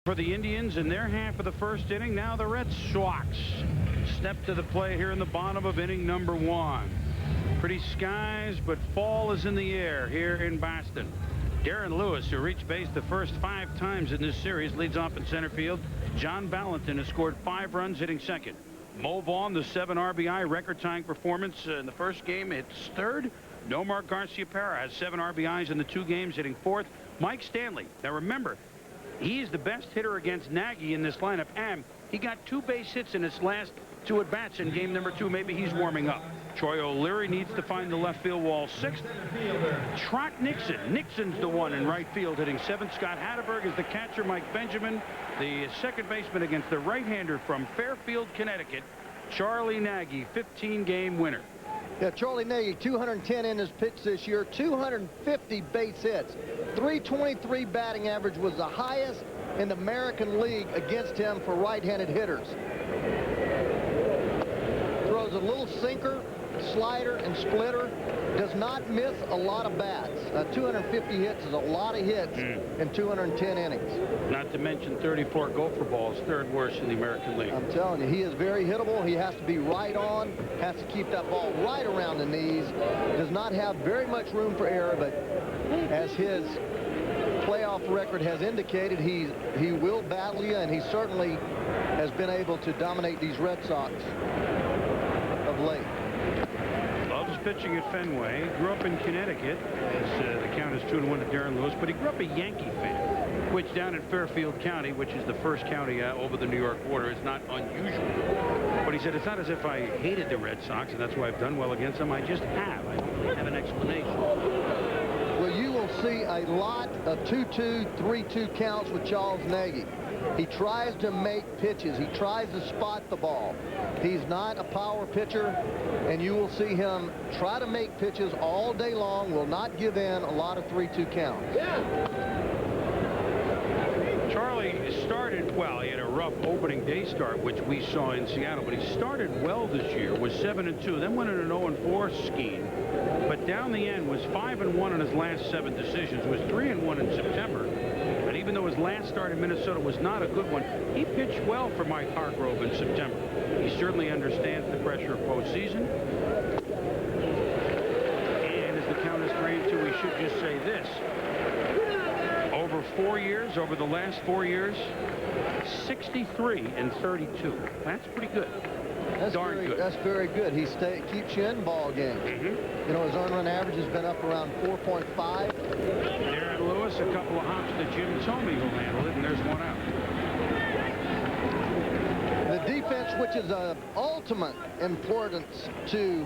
For the Indians in their half of the first inning. Now the Red Sox step to the plate here in the bottom of inning number 1. Pretty skies, but fall is in the air here in Boston. Darren Lewis, who reached base the first 5 times in this series, leads off in center field. John Valentin has scored 5 runs, hitting second. Mo Vaughn, the 7 RBI record-tying performance in the first game, hits third. Nomar Garciaparra has 7 RBIs in the 2 games, hitting fourth. Mike Stanley. Now remember, he's the best hitter against Nagy in this lineup, and he got 2 base hits in his last 2 at-bats in game number 2. Maybe he's warming up. Troy O'Leary needs to find the left field wall 6th. Trot Nixon. Nixon's the one in right field hitting 7th. Scott Hatterberg is the catcher. Mike Benjamin, the second baseman, against the right-hander from Fairfield, Connecticut, Charlie Nagy, 15-game winner. Yeah, Charlie Nagy, 210 in his pitch this year, 250 base hits. 323 batting average was the highest in the American League against him for right-handed hitters. Throws a little sinker, slider, and splitter. Does not miss a lot of bats. 250 hits is a lot of hits in 210 innings. Not to mention 34 gopher balls, 3rd worst in the American League. I'm telling you, he is very hittable. He has to be right on, has to keep that ball right around the knees. Does not have very much room for error, but as his playoff record has indicated, he will battle you, and he certainly has been able to dominate these Red Sox of late. Loves pitching at Fenway. Grew up in Connecticut. The count is 2-1 to Darren Lewis, but he grew up a Yankee fan, which down in Fairfield County, which is the first county over the New York border, is not unusual. But he said, it's not as if I hated the Red Sox, and that's why I've done well against them. I just have. I don't have an explanation. Well, you will see a lot of 2-2, 3-2 counts with Charles Nagy. He tries to make pitches. He tries to spot the ball. He's not a power pitcher, and you will see him try to make pitches all day long, will not give in a lot of 3-2 counts. Charlie started well. He had a rough opening day start, which we saw in Seattle, but he started well this year, was 7-2, then went in an 0-4 scheme, but down the end was 5-1 on his last 7 decisions, was 3-1 in September. And even though his last start in Minnesota was not a good one, he pitched well for Mike Hargrove in September. He certainly understands the pressure of postseason. And as the count is 3-2, we should just say this. Over 4 years, over the last 4 years, 63 and 32. That's pretty good. That's darn good. That's very good. He keeps you in ball games. You know, his earned run average has been up around 4.5. Darren Lewis, a couple of hops to Jim Thome will handle it, and there's one out. The defense, which is of ultimate importance to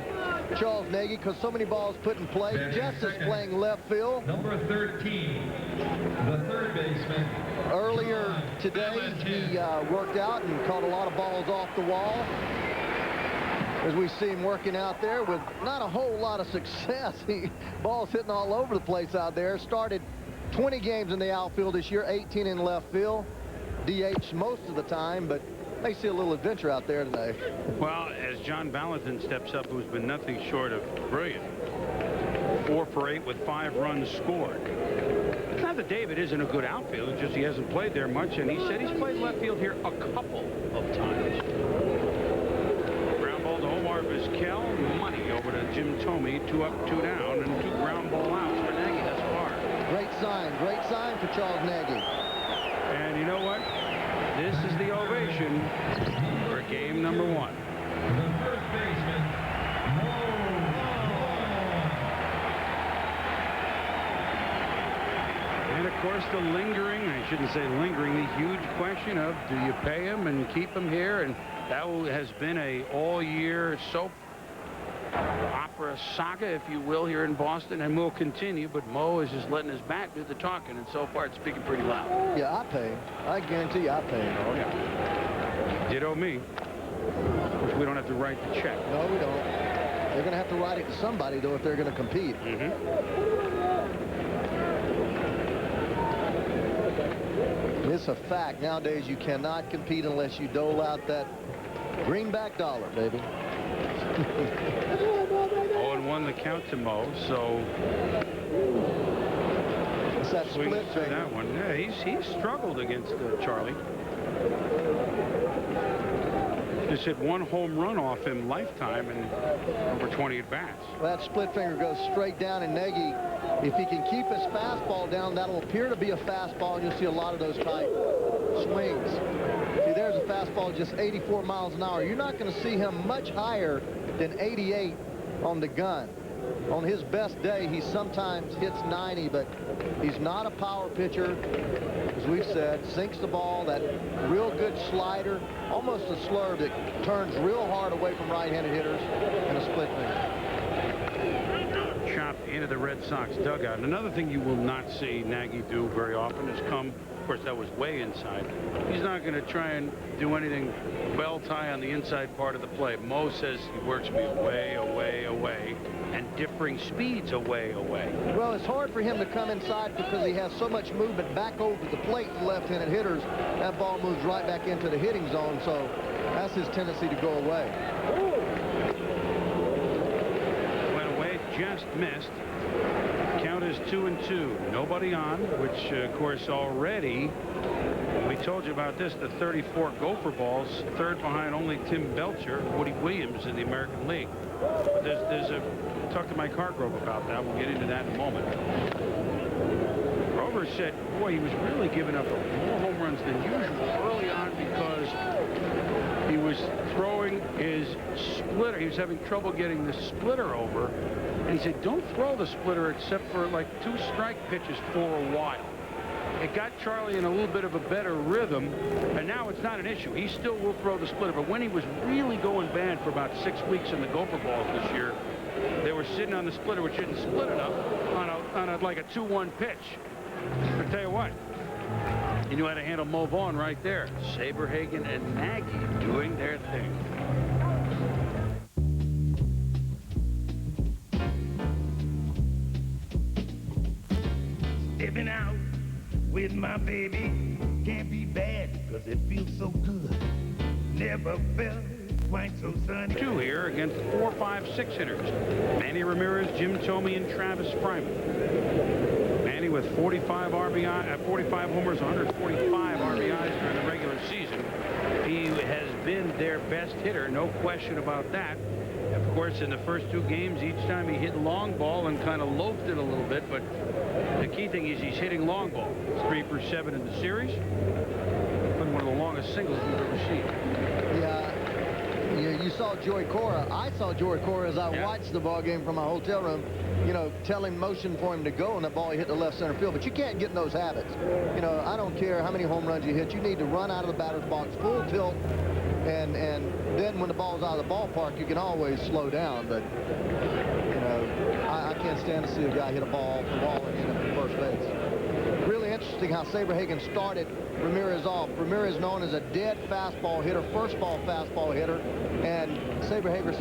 Charles Nagy, because so many balls put in play. Jess is playing left field. Number 13, the third baseman. Earlier today, he worked out and caught a lot of balls off the wall. As we see him working out there with not a whole lot of success. Balls hitting all over the place out there. Started 20 games in the outfield this year, 18 in left field. DH most of the time, but may see a little adventure out there today. Well, as John Valentin steps up, who's been nothing short of brilliant. 4 for 8 with 5 runs scored. It's not that David isn't a good outfielder, it's just he hasn't played there much, and he said he's played left field here a couple of times. Ground ball to Omar Vizquel, money over to Jim Thome, 2 up, 2 down, and 2 ground ball outs for Nagy thus far. Great sign for Charles Nagy. And you know what? This is the ovation for game number 1. The first baseman, And of course the lingering, I shouldn't say lingering, the huge question of do you pay him and keep him here? And that has been a all-year soap opera saga, if you will, here in Boston, and will continue. But Mo is just letting his bat do the talking, and so far it's speaking pretty loud. Yeah, I pay him. I guarantee you I pay him. Oh, yeah. Ditto me. Of course, we don't have to write the check. No, we don't. They're going to have to write it to somebody, though, if they're going to compete. It's a fact. Nowadays, you cannot compete unless you dole out that greenback dollar, baby. 0-1 the count to Mo, so It's that split Swings to finger. that one. Yeah, he's struggled against Charlie. Just hit 1 home run off him lifetime in over 20 at-bats. Well, that split finger goes straight down, and Nagy, if he can keep his fastball down, that'll appear to be a fastball, and you'll see a lot of those tight swings. See, there's a fastball just 84 miles an hour. You're not going to see him much higher than 88 on the gun. On his best day, he sometimes hits 90, but he's not a power pitcher. As we've said, sinks the ball, that real good slider, almost a slurve that turns real hard away from right-handed hitters, and a split finger. Chopped into the Red Sox dugout. And another thing you will not see Nagy do very often is come, of course, that was way inside. He's not going to try and do anything bell tie on the inside part of the plate. Mo says he works me away, away, away, and differing speeds away, away. Well, it's hard for him to come inside because he has so much movement back over the plate to left-handed hitters. That ball moves right back into the hitting zone, so that's his tendency to go away. Went away, just missed. Count is 2-2. Nobody on, which, of course, already, we told you about this, the 34 Gopher balls, third behind only Tim Belcher, Woody Williams in the American League. But there's a talk to Mike Hargrove about that. We'll get into that in a moment. Grover said, boy, he was really giving up more home runs than usual early on because he was throwing his splitter. He was having trouble getting the splitter over. And he said, don't throw the splitter except for like 2 strike pitches for a while. It got Charlie in a little bit of a better rhythm, and now it's not an issue. He still will throw the splitter, but when he was really going bad for about 6 weeks in the Gopher balls this year, they were sitting on the splitter, which didn't split enough, on a like a 2-1 pitch. But tell you what, he knew how to handle Mo Vaughn right there. Saberhagen and Nagy doing their thing. Stepping out with my baby can't be bad because it feels so good. Never felt quite so sunny. 2 here against 4, 5, 6 hitters. Manny Ramirez, Jim Thome, and Travis Fryman. Manny with 45 RBI, 45 homers, 145 RBIs during the regular season. He has been their best hitter, no question about that. Of course, in the first 2 games, each time he hit long ball and kind of loafed it a little bit, but the key thing is he's hitting long ball. It's 3 for 7 in the series. Been one of the longest singles we've ever seen. Yeah, you saw Joey Cora. I saw Joey Cora as I watched the ball game from my hotel room, you know, telling motion for him to go, and that ball he hit the left center field. But you can't get in those habits. You know, I don't care how many home runs you hit. You need to run out of the batter's box full tilt, and then when the ball's out of the ballpark, you can always slow down. But, you know, I can't stand to see a guy hit a ball off the wall and hit him for first base. Really interesting how Saberhagen started Ramirez off. Ramirez known as a dead fastball hitter, first ball fastball hitter, and Saberhagen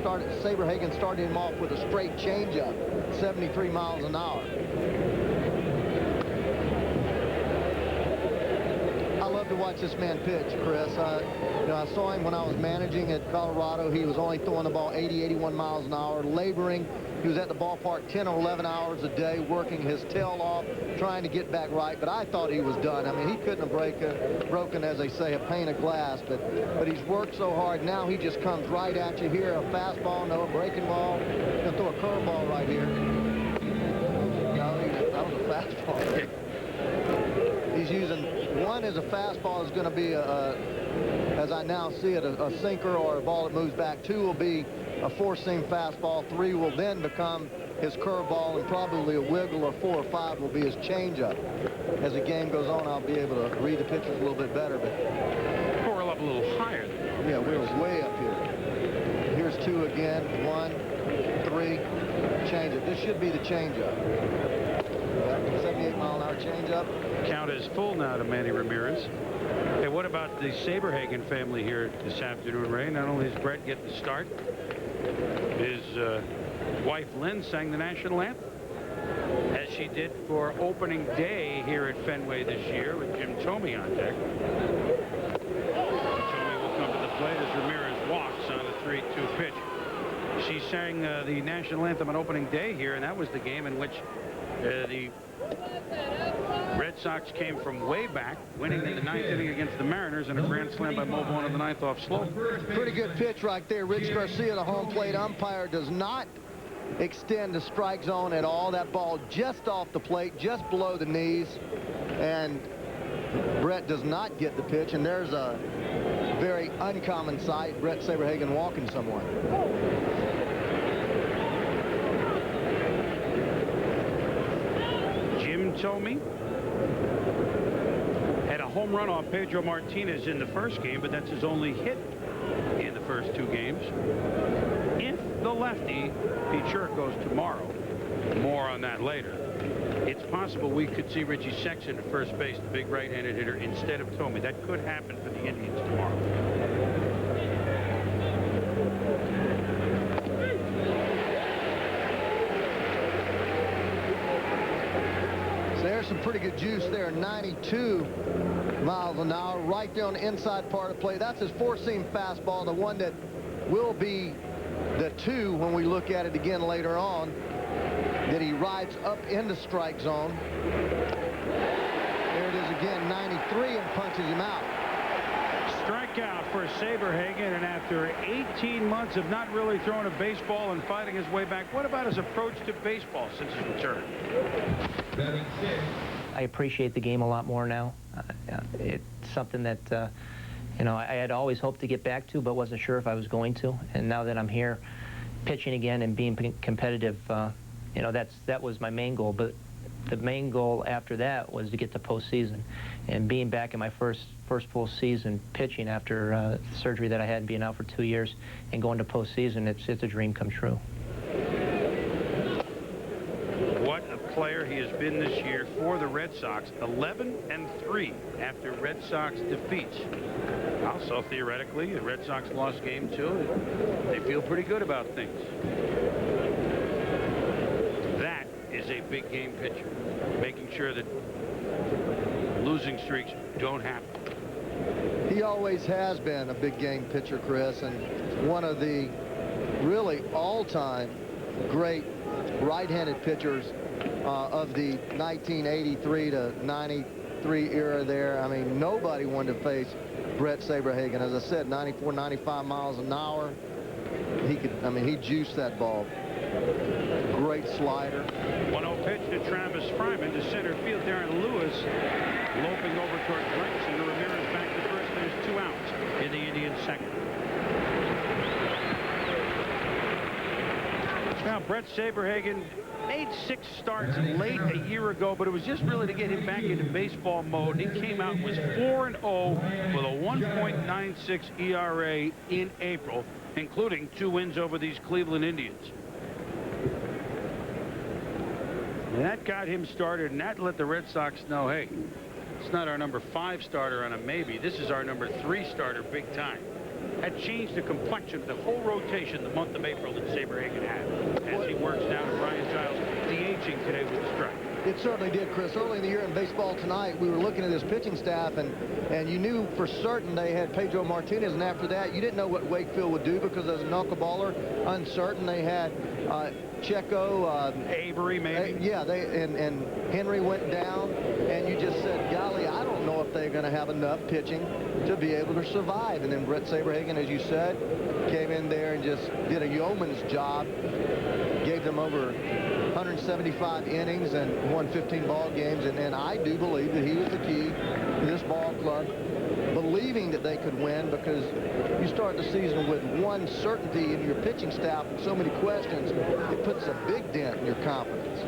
started him off with a straight changeup, 73 miles an hour. I love to watch this man pitch, Chris. You know, I saw him when I was managing at Colorado. He was only throwing the ball 80, 81 miles an hour, laboring. He was at the ballpark 10 or 11 hours a day, working his tail off, trying to get back right. But I thought he was done. I mean, he couldn't have broken, as they say, a pane of glass. But he's worked so hard. Now he just comes right at you here. A fastball, no, a breaking ball. He's going to throw a curveball right here. No, that was a fastball. He's using one as a fastball is going to be, as I now see it, a sinker or a ball that moves back. 2 will be a 4-seam fastball. 3 will then become his curveball, and probably a wiggle, or 4 or 5 will be his changeup. As the game goes on, I'll be able to read the pitches a little bit better. But We're up a little higher. Yeah, we're way up here. Here's 2 again. 1, 3, changeup. This should be the changeup. 78-mile-an-hour changeup. Count is full now to Manny Ramirez. Hey, what about the Saberhagen family here this afternoon, Ray? Not only is Brett getting the start, his wife Lynn sang the national anthem, as she did for opening day here at Fenway this year with Jim Thome on deck. Thome will come to the plate as Ramirez walks on a 3-2 pitch. She sang the national anthem on opening day here, and that was the game in which the Red Sox came from way back, winning in the 9th inning against the Mariners, and a grand slam by Mo Vaughn in the 9th off slope. Pretty good pitch right there. Rich Garcia, the home plate umpire, does not extend the strike zone at all. That ball just off the plate, just below the knees, and Brett does not get the pitch, and there's a very uncommon sight, Brett Saberhagen walking someone. Jim Thome had a home run off Pedro Martinez in the first game, but that's his only hit in the first 2 games. If the lefty, Pete Shirk, goes tomorrow, more on that later, it's possible we could see Richie Sexson at first base, the big right-handed hitter, instead of Thome. That could happen for the Indians tomorrow. So there's some pretty good juice there. 92 miles an hour right there on the inside part of the plate. That's his 4-seam fastball, the one that will be the 2 when we look at it again later on, that he rides up in the strike zone. There it is again, 93, and punches him out. Strikeout for Saberhagen, and after 18 months of not really throwing a baseball and fighting his way back, what about his approach to baseball since his return? I appreciate the game a lot more now. It's something that you know, I had always hoped to get back to, but wasn't sure if I was going to. And now that I'm here pitching again and being competitive, you know, that was my main goal. But the main goal after that was to get to postseason. And being back in my first full season pitching after surgery that I had, being out for 2 years, and going to postseason, it's a dream come true. What a player he has been this year for the Red Sox. 11-3 after Red Sox defeats. Also, theoretically, the Red Sox lost game 2. They feel pretty good about things. That is a big game pitcher, making sure that losing streaks don't happen. He always has been a big game pitcher, Chris, and one of the really all-time great right-handed pitchers of the 1983 to 93 era there. I mean, nobody wanted to face Brett Saberhagen. As I said, 94, 95 miles an hour. He could, I mean, he juiced that ball. Great slider. 1-0 pitch to Travis Fryman to center field. Darren Lewis loping over toward Gregson. Ramirez back to first. There's 2 outs in the Indians' second. Now, Brett Saberhagen made 6 starts late a year ago, but it was just really to get him back into baseball mode. He came out and was 4-0 with a 1.96 ERA in April, including 2 wins over these Cleveland Indians. And that got him started, and that let the Red Sox know, hey, it's not our number 5 starter on a maybe. This is our number 3 starter big time. That changed the complexion of the whole rotation the month of April that Saberhagen had, as he works down to Brian Giles, DHing today with the strike. It certainly did, Chris. Early in the year in baseball tonight, we were looking at this pitching staff, and you knew for certain they had Pedro Martinez, and after that, you didn't know what Wakefield would do because as a knuckleballer, uncertain. They had Checo, Avery, maybe. Yeah, and Henry went down, and you just said, golly, I don't know if they're going to have enough pitching to be able to survive. And then Brett Saberhagen, as you said, came in there and just did a yeoman's job, gave them over 175 innings and won 15 ball games. And I do believe that he was the key to this ball club believing that they could win, because you start the season with one certainty in your pitching staff and so many questions, it puts a big dent in your confidence.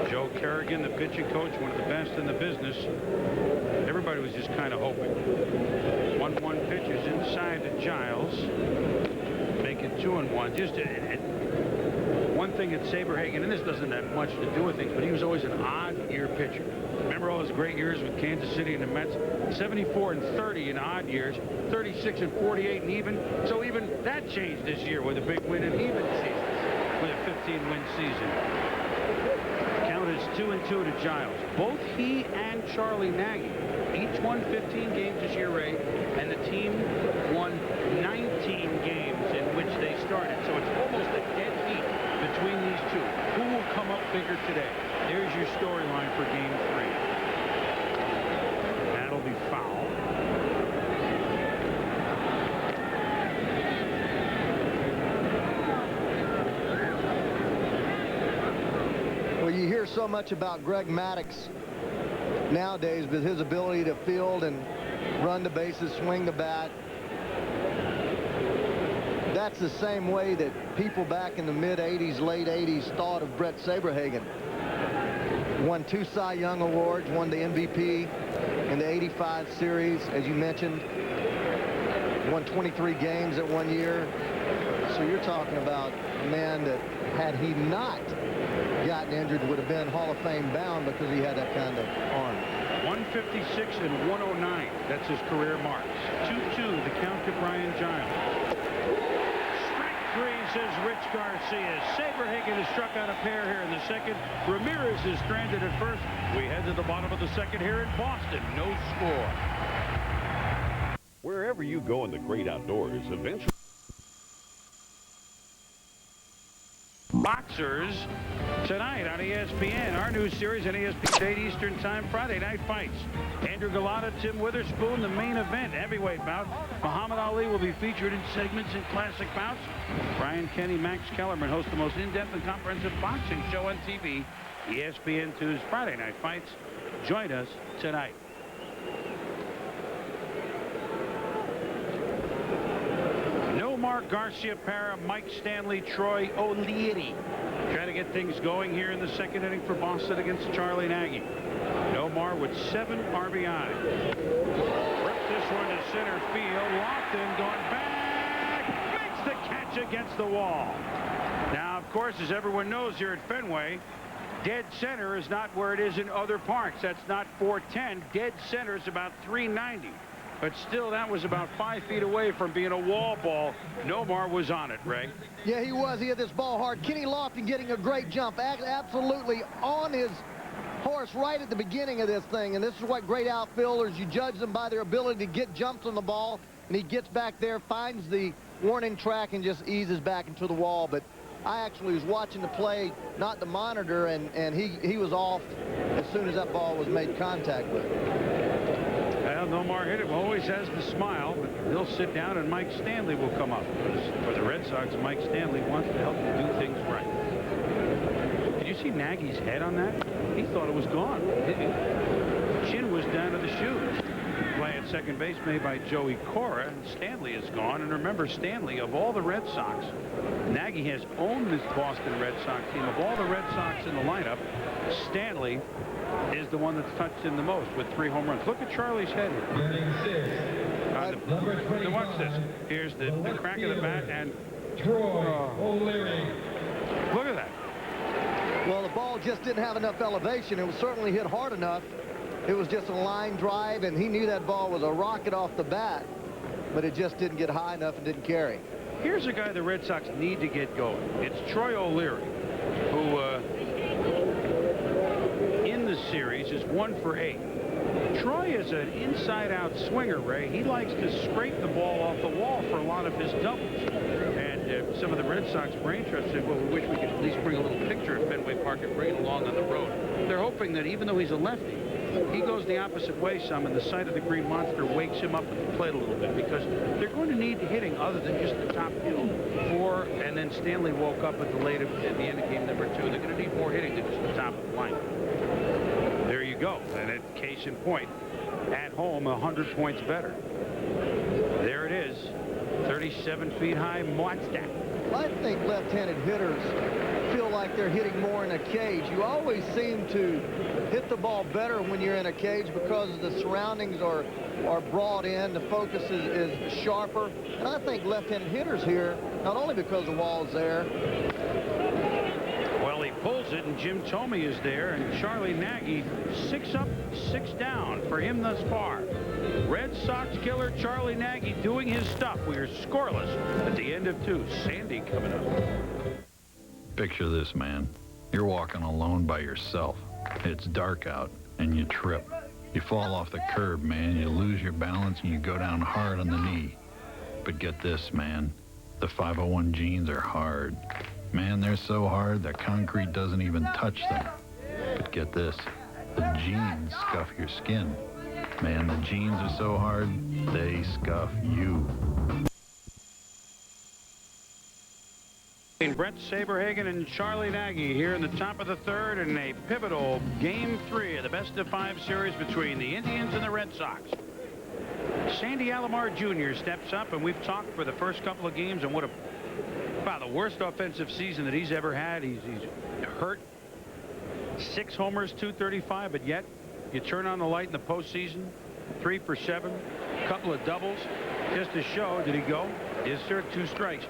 Joe Kerrigan, the pitching coach, one of the best in the business. Everybody was just kind of hoping. 1-1 pitches inside to Giles. Make it 2-1. Just one thing at Saberhagen, and this doesn't have much to do with things, but he was always an odd-year pitcher. Remember all his great years with Kansas City and the Mets? 74-30 in odd years, 36-48 and even. So even that changed this year with a big win and even seasons, with a 15-win season. Count is 2-2 to Giles. Both he and Charlie Nagy each won 15 games this year, Ray, and the team won 19 games in which they started. So it's almost a dead heat between these two. Who will come up bigger today? There's your storyline for Game so much about Greg Maddux nowadays with his ability to field and run the bases, swing the bat. That's the same way that people back in the mid-'80s, late '80s thought of Brett Saberhagen. Won 2 Cy Young Awards, won the MVP in the '85 series, as you mentioned. Won 23 games at 1 year. So you're talking about a man that, had he not gotten injured, would have been Hall of Fame bound because he had that kind of arm. 156 and 109. That's his career marks. 2-2, the count to Brian Giles. Strike 3, says Rich Garcia. Saberhagen has struck out a pair here in the second. Ramirez is stranded at first. We head to the bottom of the second here in Boston. No score. Wherever you go in the great outdoors, eventually. Boxers tonight on ESPN. Our new series on ESPN 8 Eastern Time, Friday Night Fights. Andrew Galata, Tim Witherspoon, the main event, heavyweight bout. Muhammad Ali will be featured in segments in classic bouts. Brian Kenny, Max Kellerman host the most in-depth and comprehensive boxing show on TV. ESPN 2's Friday Night Fights. Join us tonight. Nomar Garcia-Parra, Mike Stanley, Troy O'Leary trying to get things going here in the second inning for Boston against Charlie Nagy. Nomar with 7 RBI. Ripped this one to center field. Lofton going back. Makes the catch against the wall. Now, of course, as everyone knows here at Fenway, dead center is not where it is in other parks. That's not 410. Dead center is about 390. But still, that was about 5 feet away from being a wall ball. Nomar was on it, Ray. Yeah, he was. He hit this ball hard. Kenny Lofton getting a great jump. Absolutely on his horse right at the beginning of this thing. And this is what great outfielders, you judge them by their ability to get jumps on the ball. And he gets back there, finds the warning track, and just eases back into the wall. But I actually was watching the play, not the monitor, and he was off as soon as that ball was made contact with. Well, Nomar hit him, always has the smile, but he'll sit down and Mike Stanley will come up. For the Red Sox, Mike Stanley wants to help them do things right. Did you see Nagy's head on that? He thought it was gone. Chin was down to the shoes. Play at second base made by Joey Cora, and Stanley is gone. And remember, Stanley, of all the Red Sox, Nagy has owned this Boston Red Sox team. Of all the Red Sox in the lineup, Stanley is the one that's touched him the most with 3 home runs. Look at Charlie's head here. Watch this. Here's the crack of the bat, and Troy O'Leary. look at that. Well, the ball just didn't have enough elevation. It was certainly hit hard enough. It was just a line drive, and he knew that ball was a rocket off the bat, but it just didn't get high enough and didn't carry. Here's a guy the Red Sox need to get going. It's Troy O'Leary, who in the series is 1 for 8. Troy is an inside-out swinger, Ray. He likes to scrape the ball off the wall for a lot of his doubles. And some of the Red Sox brain trust said, well, we wish we could at least bring a little picture of Fenway Park and bring it along on the road. They're hoping that even though he's a lefty, he goes the opposite way some, and the sight of the Green Monster wakes him up at the plate a little bit, because they're going to need hitting other than just the top hill. And then Stanley woke up at the end of game number 2. They're going to need more hitting than just the top of the line. There you go. And at case in point, at home, 100 points better. There it is. 37 feet high monster. I think left-handed hitters feel like they're hitting more in a cage. You always seem to hit the ball better when you're in a cage because the surroundings are brought in, the focus is sharper. And I think left-handed hitters here, not only because the wall's there. Well, he pulls it, and Jim Thome is there, and Charlie Nagy 6 up, 6 down for him thus far. Red Sox killer Charlie Nagy doing his stuff. We are scoreless at the end of 2. Sandy coming up. Picture this, man. You're walking alone by yourself. It's dark out, and you trip. You fall off the curb, man. You lose your balance, and you go down hard on the knee. But get this, man. The 501 jeans are hard. Man, they're so hard that concrete doesn't even touch them. But get this. The jeans scuff your skin. Man, the jeans are so hard, they scuff you. Brett Saberhagen and Charlie Nagy here in the top of the third in a pivotal Game 3 of the best-of-5 series between the Indians and the Red Sox. Sandy Alomar Jr. steps up, and we've talked for the first couple of games on what about the worst offensive season that he's ever had. He's hurt. 6 homers, 235, but yet you turn on the light in the postseason, 3 for 7, a couple of doubles. Just to show, did he go? Yes, sir, 2 strikes.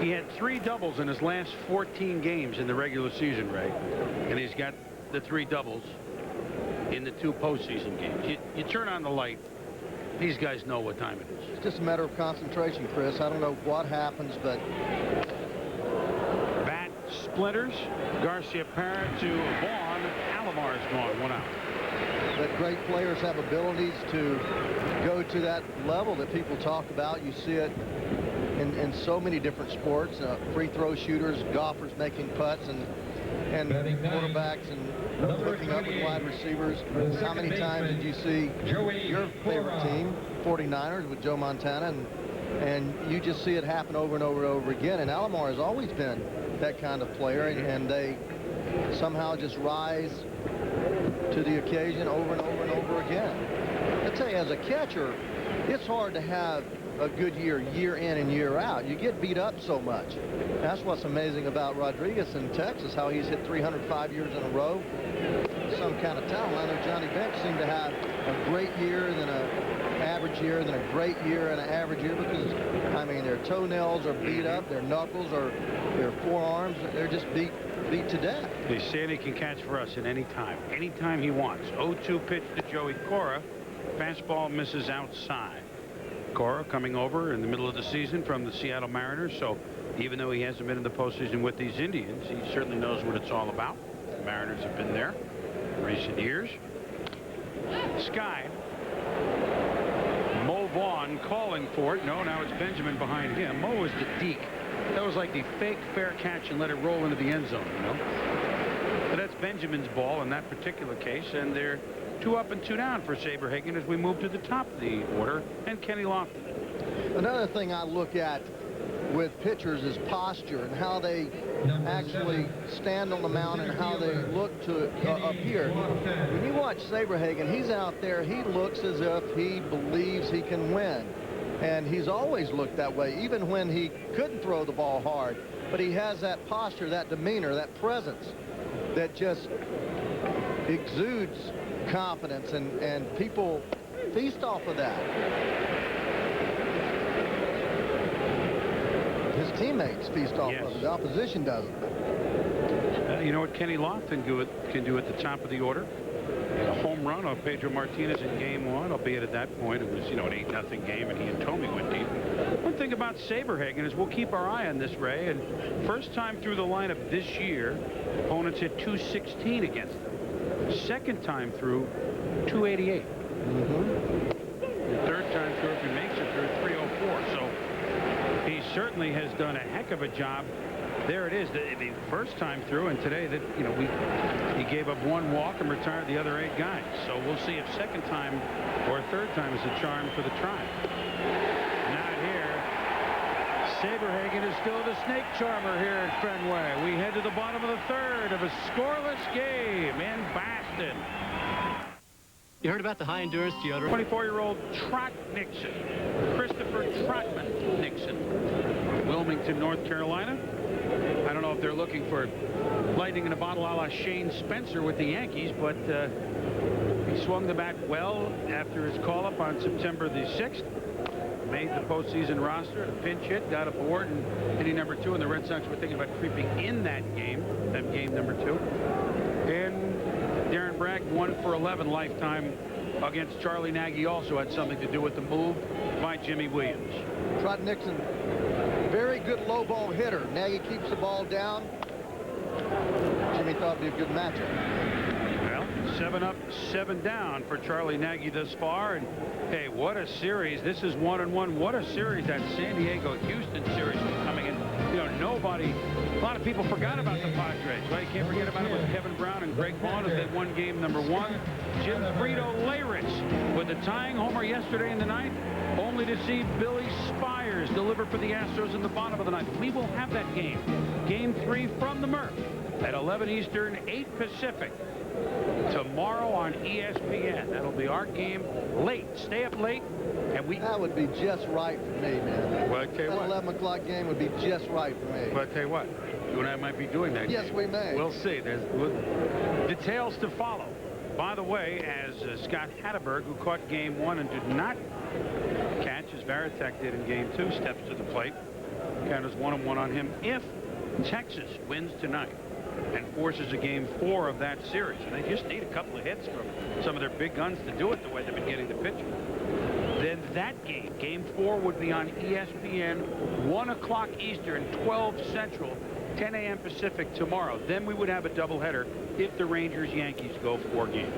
He had 3 doubles in his last 14 games in the regular season, Ray. And he's got the 3 doubles in the 2 postseason games. You turn on the light, these guys know what time it is. It's just a matter of concentration, Chris. I don't know what happens, but... Bat splinters. Garcia Parra to Vaughn. Alomar's gone, 1 out. But great players have abilities to go to that level that people talk about. You see it in so many different sports. Free throw shooters, golfers making putts, and quarterbacks and looking up at wide receivers. How many times did you see your favorite team, 49ers, with Joe Montana, and you just see it happen over and over and over again? And Alomar has always been that kind of player, and they somehow just rise to the occasion over and over and over again. I tell you, as a catcher, it's hard to have a good year in and year out. You get beat up so much. That's what's amazing about Rodriguez in Texas, how he's hit 305 years in a row. Some kind of talent. I know Johnny Bench seemed to have a great year, then an average year, then a great year and an average year, because, I mean, their toenails are beat up, their knuckles or their forearms, they're just beat to death. They say he can catch for us at any time he wants. 0-2 pitch to Joey Cora. Fastball misses outside. Cora coming over in the middle of the season from the Seattle Mariners, so even though he hasn't been in the postseason with these Indians, he certainly knows what it's all about. The Mariners have been there in recent years. Sky. Mo Vaughn calling for it. No, now it's Benjamin behind him. Mo is the deke. That was like the fake fair catch and let it roll into the end zone, you know. But that's Benjamin's ball in that particular case, and they're 2 up and 2 down for Saberhagen as we move to the top of the order, and Kenny Lofton. Another thing I look at with pitchers is posture and how they actually stand on the mound and how they look to appear. When you watch Saberhagen, he's out there, he looks as if he believes he can win. And he's always looked that way, even when he couldn't throw the ball hard. But he has that posture, that demeanor, that presence that just exudes confidence, and people feast off of that. His teammates feast off of it. The opposition doesn't. You know what Kenny Lofton can do at the top of the order? A home run on Pedro Martinez in Game 1, albeit at that point it was, you know, an 8-0 game, and he and Tomey went deep. One thing about Saberhagen is we'll keep our eye on this, Ray, and first time through the lineup this year, opponents hit .216 against them. Second time through, .288. The third time through, if he makes it through, .304. So he certainly has done a heck of a job. There it is, the first time through, and today that, you know, he gave up 1 walk and retired the other 8 guys. So we'll see if second time or third time is a charm for the Tribe. Not here. Saberhagen is still the snake charmer here at Fenway. We head to the bottom of the third of a scoreless game in Boston. You heard about the high endurance deodorant? 24-year-old Trot Nixon, Christopher Trotman Nixon, Wilmington, North Carolina. I don't know if they're looking for lightning in a bottle a la Shane Spencer with the Yankees, but he swung the bat well after his call-up on September the 6th. Made the postseason roster, a pinch hit, got aboard, and hitting number 2, and the Red Sox were thinking about creeping in that game number 2. And Darren Bragg 1 for 11 lifetime against Charlie Nagy also had something to do with the move by Jimmy Williams. Trot Nixon, very good low ball hitter. Nagy keeps the ball down. Jimmy thought it'd be a good matchup. Well, 7 up, 7 down for Charlie Nagy thus far. And hey, what a series. This is 1-1. What a series that San Diego-Houston series was coming in. You know, nobody, a lot of people forgot about the Padres. Well, you can't forget about it with Kevin Brown and Greg Vaughn as they won game number 1. Jim Frito-Layritz with the tying homer yesterday in the ninth, only to see Billy Spires deliver for the Astros in the bottom of the ninth. We will have that game. Game 3 from the Murph at 11 Eastern, 8 Pacific. Tomorrow on ESPN. That'll be our game late. Stay up late. And that would be just right for me, man. Well, I tell you what. 11 o'clock game would be just right for me. But I tell you what, you and I might be doing that. Yes, game. we may. We'll see. There's details to follow. By the way, as Scott Hatteberg, who caught game 1 and did not catch as Varitek did in game 2, steps to the plate. Count is 1-1 on him if Texas wins tonight and forces a game 4 of that series. And they just need a couple of hits from some of their big guns to do it the way they've been getting the pitching. Then that game, game 4, would be on ESPN, 1 o'clock Eastern, 12 Central, 10 a.m. Pacific tomorrow. Then we would have a doubleheader if the Rangers-Yankees go 4 games.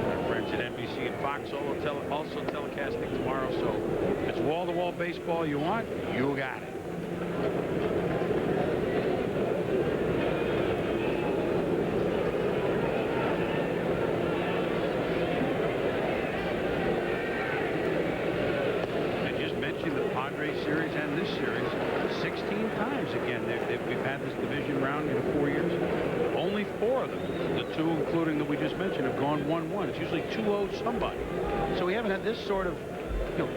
Our friends at NBC and Fox also telecasting tomorrow. So if it's wall-to-wall baseball you want, you got it. Series and this series 16 times again. We've had this division round in 4 years. Only 4 of them, the 2 including that we just mentioned, have gone 1-1. It's usually 2-0 somebody. So we haven't had this sort of,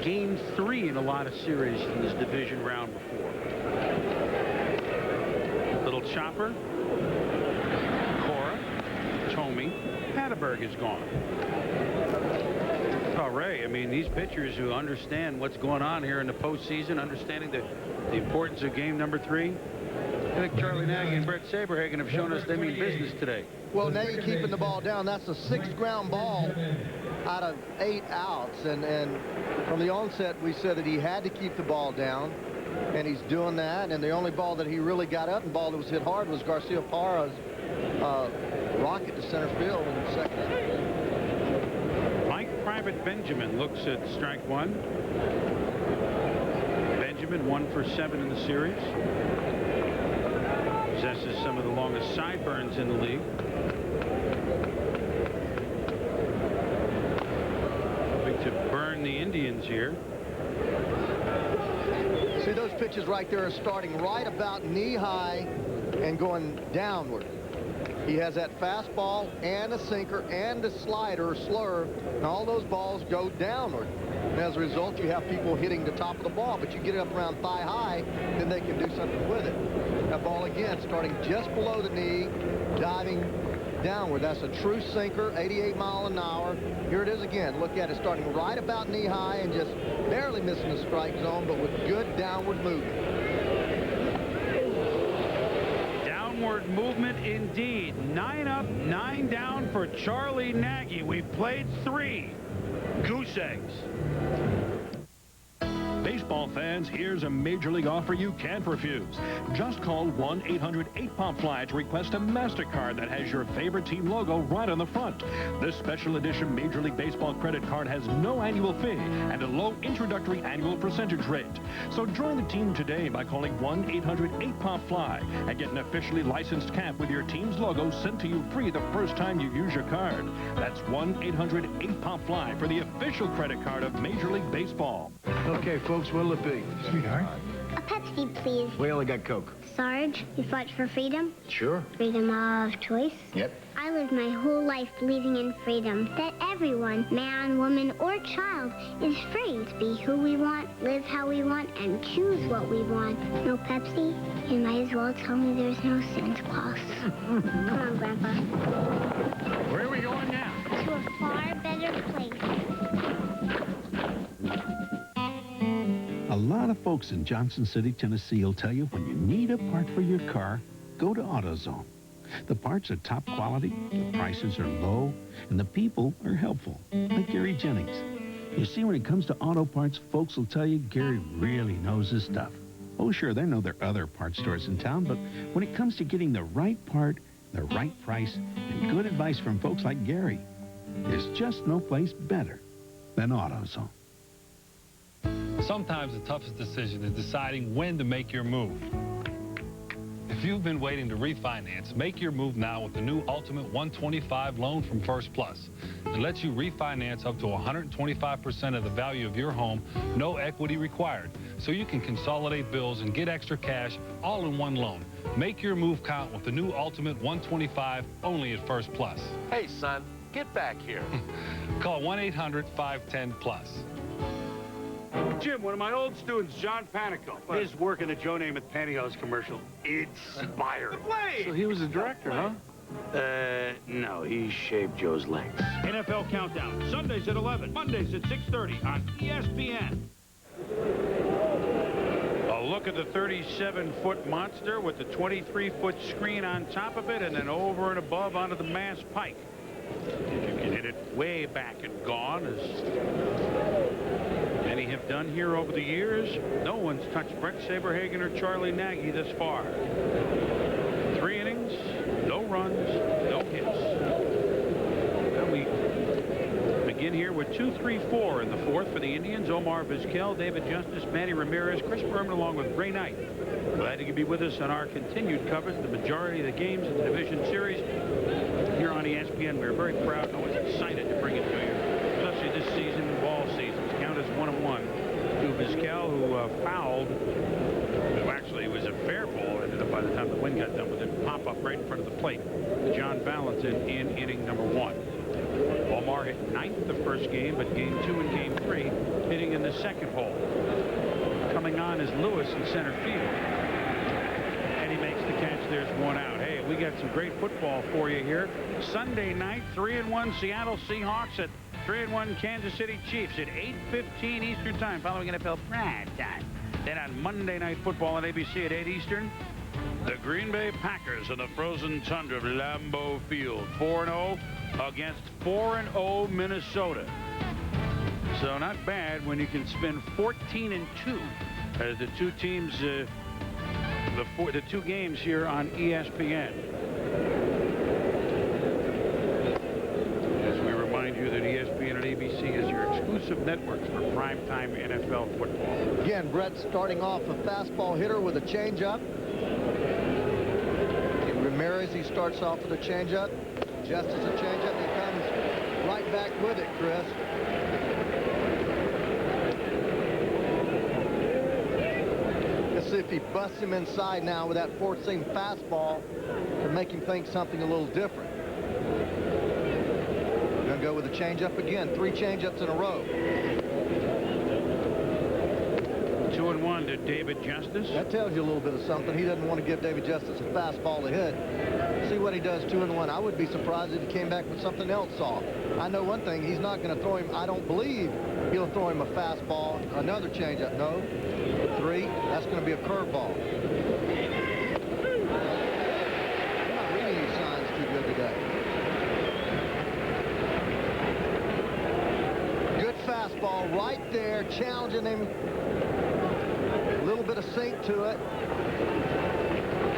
game 3 in a lot of series in this division round before. Little chopper. Cora. Tomey. Hatteberg is gone. Ray, I mean, these pitchers who understand what's going on here in the postseason, understanding the importance of game number 3. I think Charlie Nagy and Brett Saberhagen have shown us they mean business today. Well, Nagy keeping the ball down. That's the 6th ground ball out of 8 outs. And from the onset, we said that he had to keep the ball down, and he's doing that. And the only ball that he really got up and ball that was hit hard was Garcia Parra's rocket to center field in the second inning. Private Benjamin looks at strike 1. Benjamin 1 for 7 in the series. Possesses some of the longest sideburns in the league. Hoping to burn the Indians here. See, those pitches right there are starting right about knee high and going downward. He has that fastball and a sinker and a slider, slur, and all those balls go downward. And as a result, you have people hitting the top of the ball, but you get it up around thigh high, then they can do something with it. That ball again starting just below the knee, diving downward. That's a true sinker, 88 mile an hour. Here it is again. Look at it starting right about knee high and just barely missing the strike zone, but with good downward movement. Movement indeed. 9 up, 9 down for Charlie Nagy. We played 3 goose eggs. Baseball fans, here's a Major League offer you can't refuse. Just call 1-800-8-POP-FLY to request a MasterCard that has your favorite team logo right on the front. This special edition Major League Baseball credit card has no annual fee and a low introductory annual percentage rate. So join the team today by calling 1-800-8-POP-FLY and get an officially licensed cap with your team's logo sent to you free the first time you use your card. That's 1-800-8-POP-FLY for the official credit card of Major League Baseball. Okay, folks, what'll it be? Sweetheart? A Pepsi, please. We only got Coke. Sarge, you fight for freedom? Sure. Freedom of choice? Yep. I lived my whole life believing in freedom, that everyone, man, woman, or child, is free to be who we want, live how we want, and choose what we want. No Pepsi? You might as well tell me there's no Santa Claus. Come on, Grandpa. Where are we going now? To a far better place. A lot of folks in Johnson City, Tennessee will tell you when you need a part for your car, go to AutoZone. The parts are top quality, the prices are low, and the people are helpful, like Gary Jennings. You see, when it comes to auto parts, folks will tell you Gary really knows his stuff. Oh, sure, they know there are other parts stores in town, but when it comes to getting the right part, the right price, and good advice from folks like Gary, there's just no place better than AutoZone. Sometimes the toughest decision is deciding when to make your move. If you've been waiting to refinance, make your move now with the new Ultimate 125 loan from First Plus. It lets you refinance up to 125% of the value of your home, no equity required, so you can consolidate bills and get extra cash all in one loan. Make your move count with the new Ultimate 125 only at First Plus. Hey, son, get back here. Call 1-800-510-PLUS. Jim, one of my old students, John Panico, his work in the Joe Namath Pantyhose commercial inspired. So he was the director, huh? No, he shaved Joe's legs. NFL Countdown, Sundays at 11, Mondays at 6:30 on ESPN. A look at the 37-foot monster with the 23-foot screen on top of it and then over and above onto the Mass Pike. If you can hit it way back and gone, as many have done here over the years, no one's touched Brett Saberhagen or Charlie Nagy this far. 3 innings, no runs, no hits. Now we begin here with 2-3-4 in the 4th for the Indians. Omar Vizquel, David Justice, Manny Ramirez, Chris Berman along with Ray Knight. Glad you can be with us on our continued coverage of the majority of the games in the division series here on ESPN. We're very proud and always excited to bring it to you, especially this season, ball seasons. Count as 1-1 to Vizquel, who fouled. Well, actually, it was a fair ball. Ended up by the time the wind got done with it, pop up right in front of the plate. John Valentin in inning number 1. Omar hit 9th the first game, but game 2 and game 3 hitting in the second hole. Coming on is Lewis in center field. And he makes the catch. There's 1 out. Hey, we got some great football for you here. Sunday night, 3-1 Seattle Seahawks at 3-1 Kansas City Chiefs at 8:15 Eastern Time, following NFL prime time. Then on Monday Night Football on ABC at 8 Eastern, the Green Bay Packers in the frozen tundra of Lambeau Field, 4-0 against 4-0 Minnesota. So not bad when you can spin 14-2 as the two teams, the 2 games here on ESPN. As we remind you that ESPN and ABC is your exclusive networks for primetime NFL football. Again, Brett starting off a fastball hitter with a changeup. Ramirez, he starts off with a changeup. Just as a changeup, he comes right back with it, Chris. Let's see if he busts him inside now with that 4-seam fastball to make him think something a little different. Gonna go with a changeup again. 3 changeups in a row. 2-1 to David Justice. That tells you a little bit of something. He doesn't want to give David Justice a fastball to hit. See what he does 2-1. I would be surprised if he came back with something else off. I know one thing. He's not going to throw him. I don't believe he'll throw him a fastball. Another changeup. No. 3. That's going to be a curveball. I'm not reading these signs too good today. Good fastball right there, challenging him. A little bit of sink to it.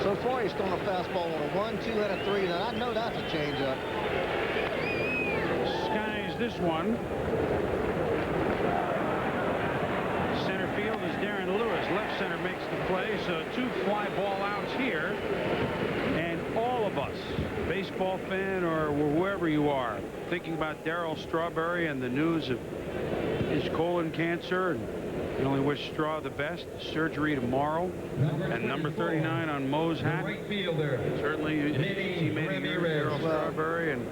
So far, he's thrown a fastball on a 1, 2, and a 3. Now, I know that's a changeup. Skies this one. Center field is Darren Lewis. Left center makes the play. So 2 fly ball outs here. And all of us, baseball fan or wherever you are, thinking about Darryl Strawberry and the news of his colon cancer, and you only wish Straw the best. Surgery tomorrow. And number 39 on Moe's hat. Right fielder. Certainly, he made Darryl Strawberry, and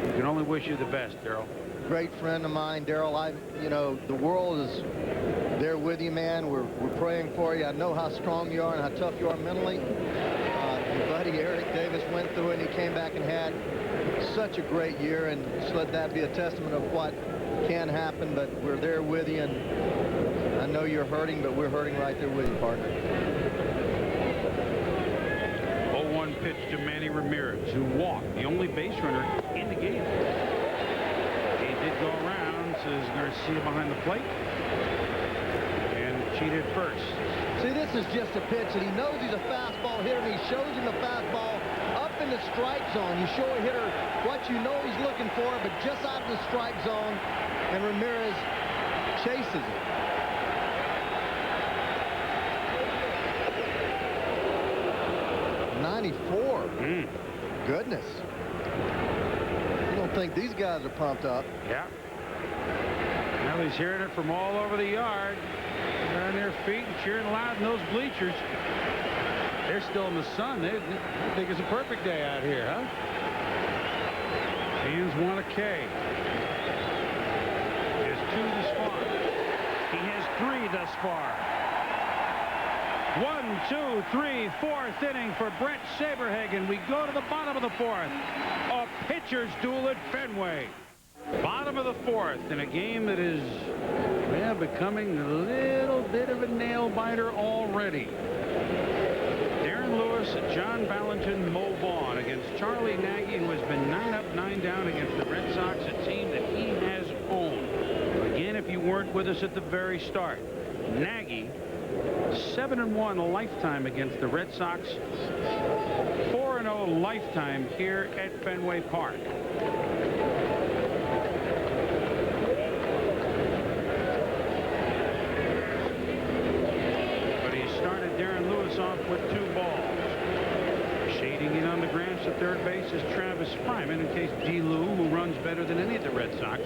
you can only wish you the best, Darryl. Great friend of mine, Darryl. You know, the world is there with you, man. We're praying for you. I know how strong you are and how tough you are mentally. Your buddy Eric Davis went through it, and he came back and had such a great year, and just let that be a testament of what can happen. But we're there with you, and I know you're hurting, but we're hurting right there with you, partner. 0-1 pitch to Manny Ramirez, who walked, the only base runner in the game. He did go around, says Garcia behind the plate, and cheated first. See, this is just a pitch that he knows he's a fastball hitter, and he shows him the fastball up in the strike zone. You show a hitter what you know he's looking for, but just out of the strike zone, and Ramirez chases it. Goodness. I don't think these guys are pumped up. Yeah. Now he's hearing it from all over the yard. They're on their feet and cheering loud in those bleachers. They're still in the sun. They think it's a perfect day out here, huh? Fans want a K. He has 2 thus far. He has 3 thus far. 1, 2, 3, 4th inning for Brett Saberhagen. We go to the bottom of the 4th. A pitcher's duel at Fenway. Bottom of the 4th in a game that is becoming a little bit of a nail-biter already. Darren Lewis, John Valentin, Mo Vaughn against Charlie Nagy, who has been 9 up, 9 down against the Red Sox, a team that he has owned. Again, if you weren't with us at the very start, Nagy 7-1 lifetime against the Red Sox, 4-0 lifetime here at Fenway Park. Darren Lewis off with 2 balls. Shading in on the grass at third base is Travis Fryman in case D. Lou, who runs better than any of the Red Sox,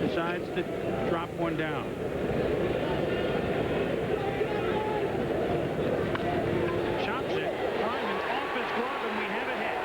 decides to drop one down. Chops it. Fryman off his glove, and we have a hit.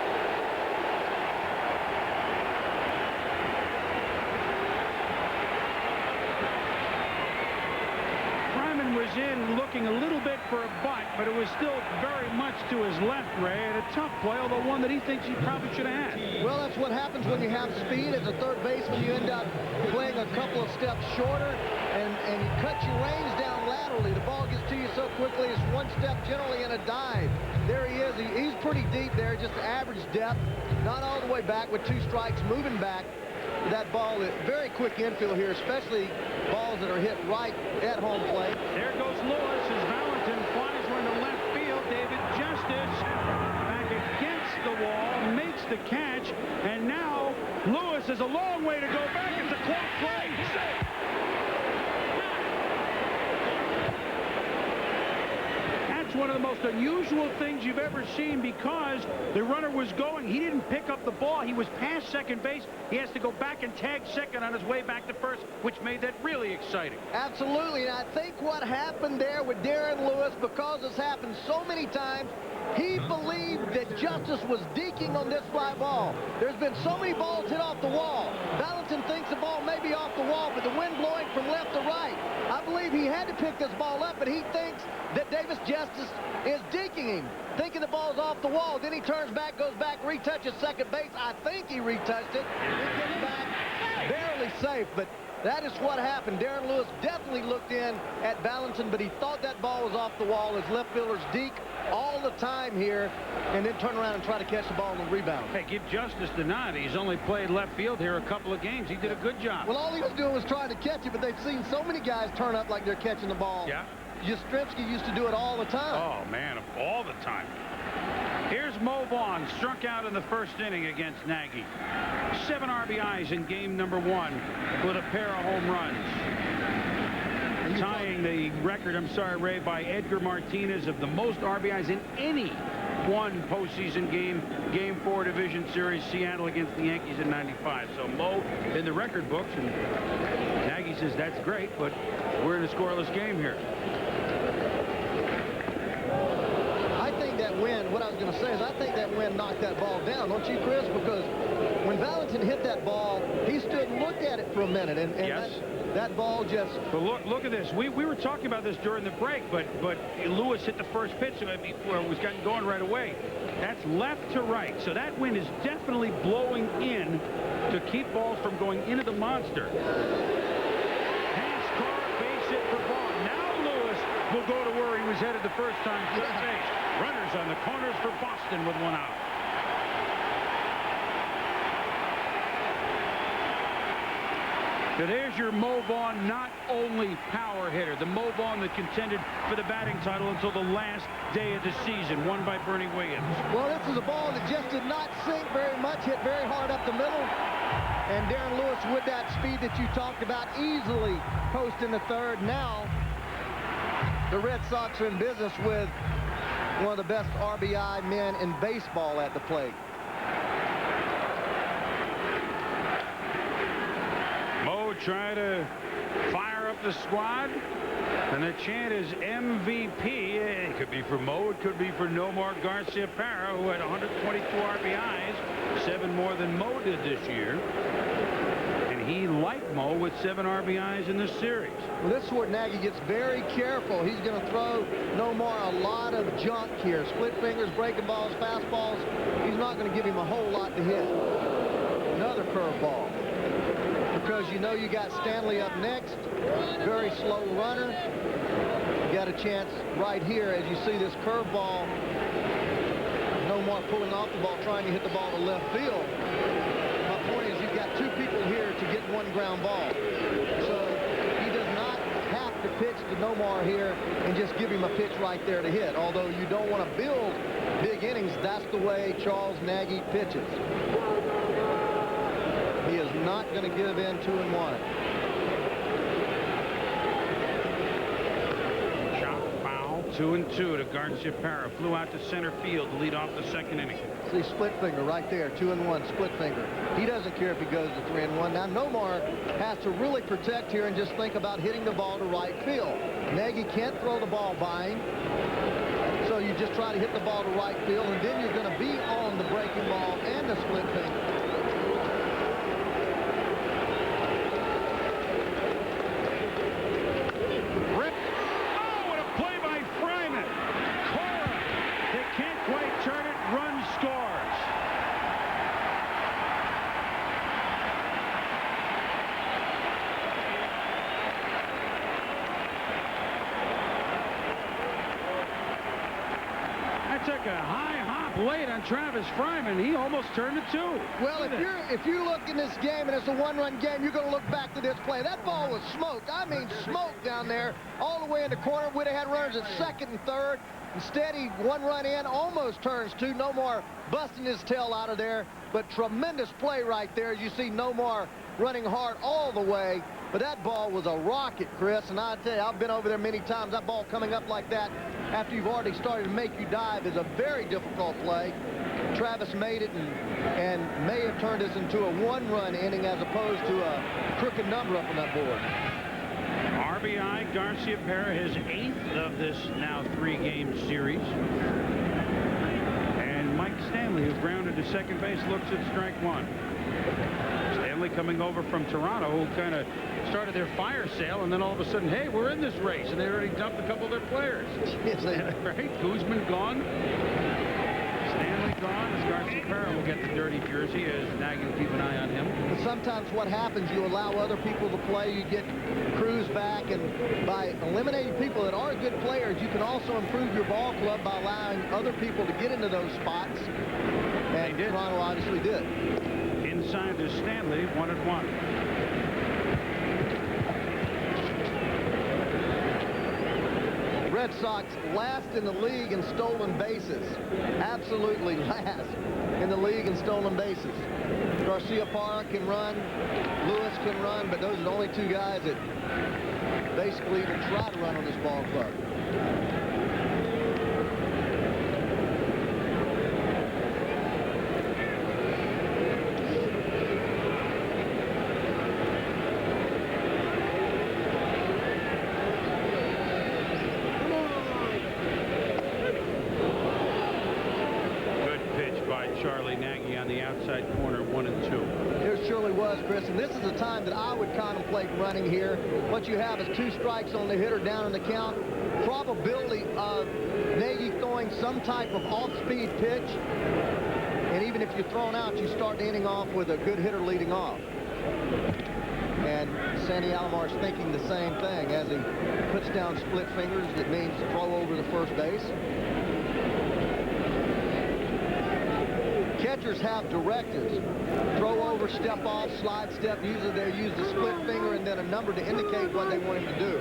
Fryman was in looking a little bit for a bunt, but it was still very much to his left, Ray, and a tough play, although one that he thinks he probably should have had. Well, that's what happens when you have speed as a third baseman. You end up playing a couple of steps shorter, and you cut your range down laterally. The ball gets to you so quickly, it's 1 step generally in a dive. There he is. He's pretty deep there, just average depth, not all the way back with 2 strikes, moving back. That ball is very quick infield here, especially balls that are hit right at home plate. There goes Lewis as Valentin flies one to left field. David Justice back against the wall, makes the catch, and now Lewis has a long way to go back. It's a close play. That's one of the most unusual things you've ever seen because the runner was going. He didn't pick up the ball. He was past second base. He has to go back and tag second on his way back to first, which made that really exciting. Absolutely, and I think what happened there with Darren Lewis, because it's happened so many times, he believed that Justice was deking on this fly ball. There's been so many balls hit off the wall. Valentin thinks the ball may be off the wall, but the wind blowing from left to right. I believe he had to pick this ball up, but he thinks that Davis Justice is deking him, thinking the ball's off the wall. Then he turns back, goes back, retouches second base. I think he retouched it. He gets back, barely safe, but that is what happened. Darren Lewis definitely looked in at Valentin, but he thought that ball was off the wall. His left fielders deke all the time here, and then turn around and try to catch the ball and rebound. Hey, give Justice the nod. He's only played left field here a couple of games. He did a good job. Well, all he was doing was trying to catch it, but they've seen so many guys turn up like they're catching the ball. Yeah. Yastrzemski used to do it all the time. Oh, man, all the time. Here's Mo Vaughn, struck out in the first inning against Nagy. 7 RBIs in game number 1 with a pair of home runs. Tying the record, I'm sorry, Ray, by Edgar Martinez of the most RBIs in any one postseason game, Game 4 Division Series, Seattle against the Yankees in '95. So Mo in the record books, and Nagy says that's great, but we're in a scoreless game here. I think that wind, what I was going to say is I think that wind knocked that ball down, don't you, Chris? Because when Valentin hit that ball, he stood and looked at it for a minute, and yes. That ball just... But look at this. We were talking about this during the break, but Lewis hit the first pitch before it was getting going right away. That's left to right. So that wind is definitely blowing in to keep balls from going into the monster. Pass car, base hit for Vaughn. Now Lewis will go to where he was headed the first time. Third base. Runners on the corners for Boston with 1 out. So there's your Mo Vaughn, not only power hitter, the Mo Vaughn that contended for the batting title until the last day of the season, won by Bernie Williams. Well, this is a ball that just did not sink very much, hit very hard up the middle. And Darren Lewis, with that speed that you talked about, easily posting the third. Now, the Red Sox are in business with one of the best RBI men in baseball at the plate. Mo trying to fire up the squad, and the chant is MVP. It could be for Mo, it could be for Nomar Garciaparra, who had 122 RBIs, 7 more than Mo did this year. And he, like Mo, with 7 RBIs in this series. Well, this is where Nagy gets very careful. He's going to throw Nomar a lot of junk here. Split fingers, breaking balls, fastballs. He's not going to give him a whole lot to hit. Another curveball. Because you know you got Stanley up next. Very slow runner. You got a chance right here as you see this curveball. Nomar pulling off the ball, trying to hit the ball to left field. My point is you've got 2 people here to get 1 ground ball. So he does not have to pitch to Nomar here and just give him a pitch right there to hit. Although you don't want to build big innings, that's the way Charles Nagy pitches. He is not going to give in 2-1. Shot foul, 2-2 to Garciaparra. Flew out to center field to lead off the 2nd inning. See, split finger right there, 2-1, split finger. He doesn't care if he goes to 3-1. Now, Nomar has to really protect here and just think about hitting the ball to right field. Nagy can't throw the ball by him. So you just try to hit the ball to right field, and then you're going to be on the breaking ball and the split finger. Took a high hop late on Travis Fryman. He almost turned it 2. Well, if you look in this game and it's a 1-run game, you're going to look back to this play. That ball was smoked. I mean, smoked down there all the way in the corner. Would have had runners at 2nd and 3rd. Instead, he 1 run in, almost turns 2. Nomar busting his tail out of there. But tremendous play right there as you see Nomar running hard all the way. But that ball was a rocket, Chris. And I tell you, I've been over there many times. That ball coming up like that after you've already started to make you dive is a very difficult play. Travis made it and may have turned this into a 1-run inning as opposed to a crooked number up on that board. RBI, Garciaparra, his 8th of this now 3-game series. And Mike Stanley, who grounded to second base, looks at strike 1. Stanley coming over from Toronto, who kind of started their fire sale, and then all of a sudden, hey, we're in this race, and they already dumped a couple of their players. Yes, right? Guzman gone. Stanley gone. As Garciaparra will get the dirty jersey, as Nagy will keep an eye on him. But sometimes what happens, you allow other people to play, you get Cruz back, and by eliminating people that are good players, you can also improve your ball club by allowing other people to get into those spots. And Toronto obviously did. Inside to Stanley, 1-1. Red Sox last in the league in stolen bases. Absolutely last in the league in stolen bases. Garciaparra can run, Lewis can run, but those are the only 2 guys that basically even try to run on this ball club. Chris, and this is the time that I would contemplate running here. What you have is 2 strikes on the hitter down in the count. Probability of Nagy throwing some type of off-speed pitch. And even if you're thrown out, you start the inning off with a good hitter leading off. And Sandy Alomar's thinking the same thing. As he puts down split fingers, it means throw over the first base. Catchers have directives. Throw over, step off, slide step. Usually they use the split finger and then a number to indicate what they want him to do.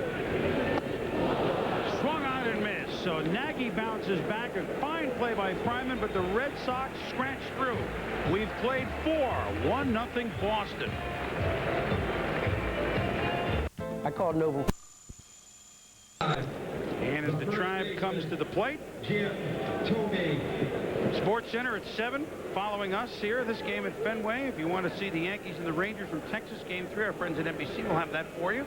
Swung on and missed. So Nagy bounces back. A fine play by Fryman, but the Red Sox scratch through. We've played 4. 1-0 Boston. I called Noble. And as the Tribe comes to the plate, Sports Center at 7 following us here. This game at Fenway. If you want to see the Yankees and the Rangers from Texas, Game 3, our friends at NBC will have that for you.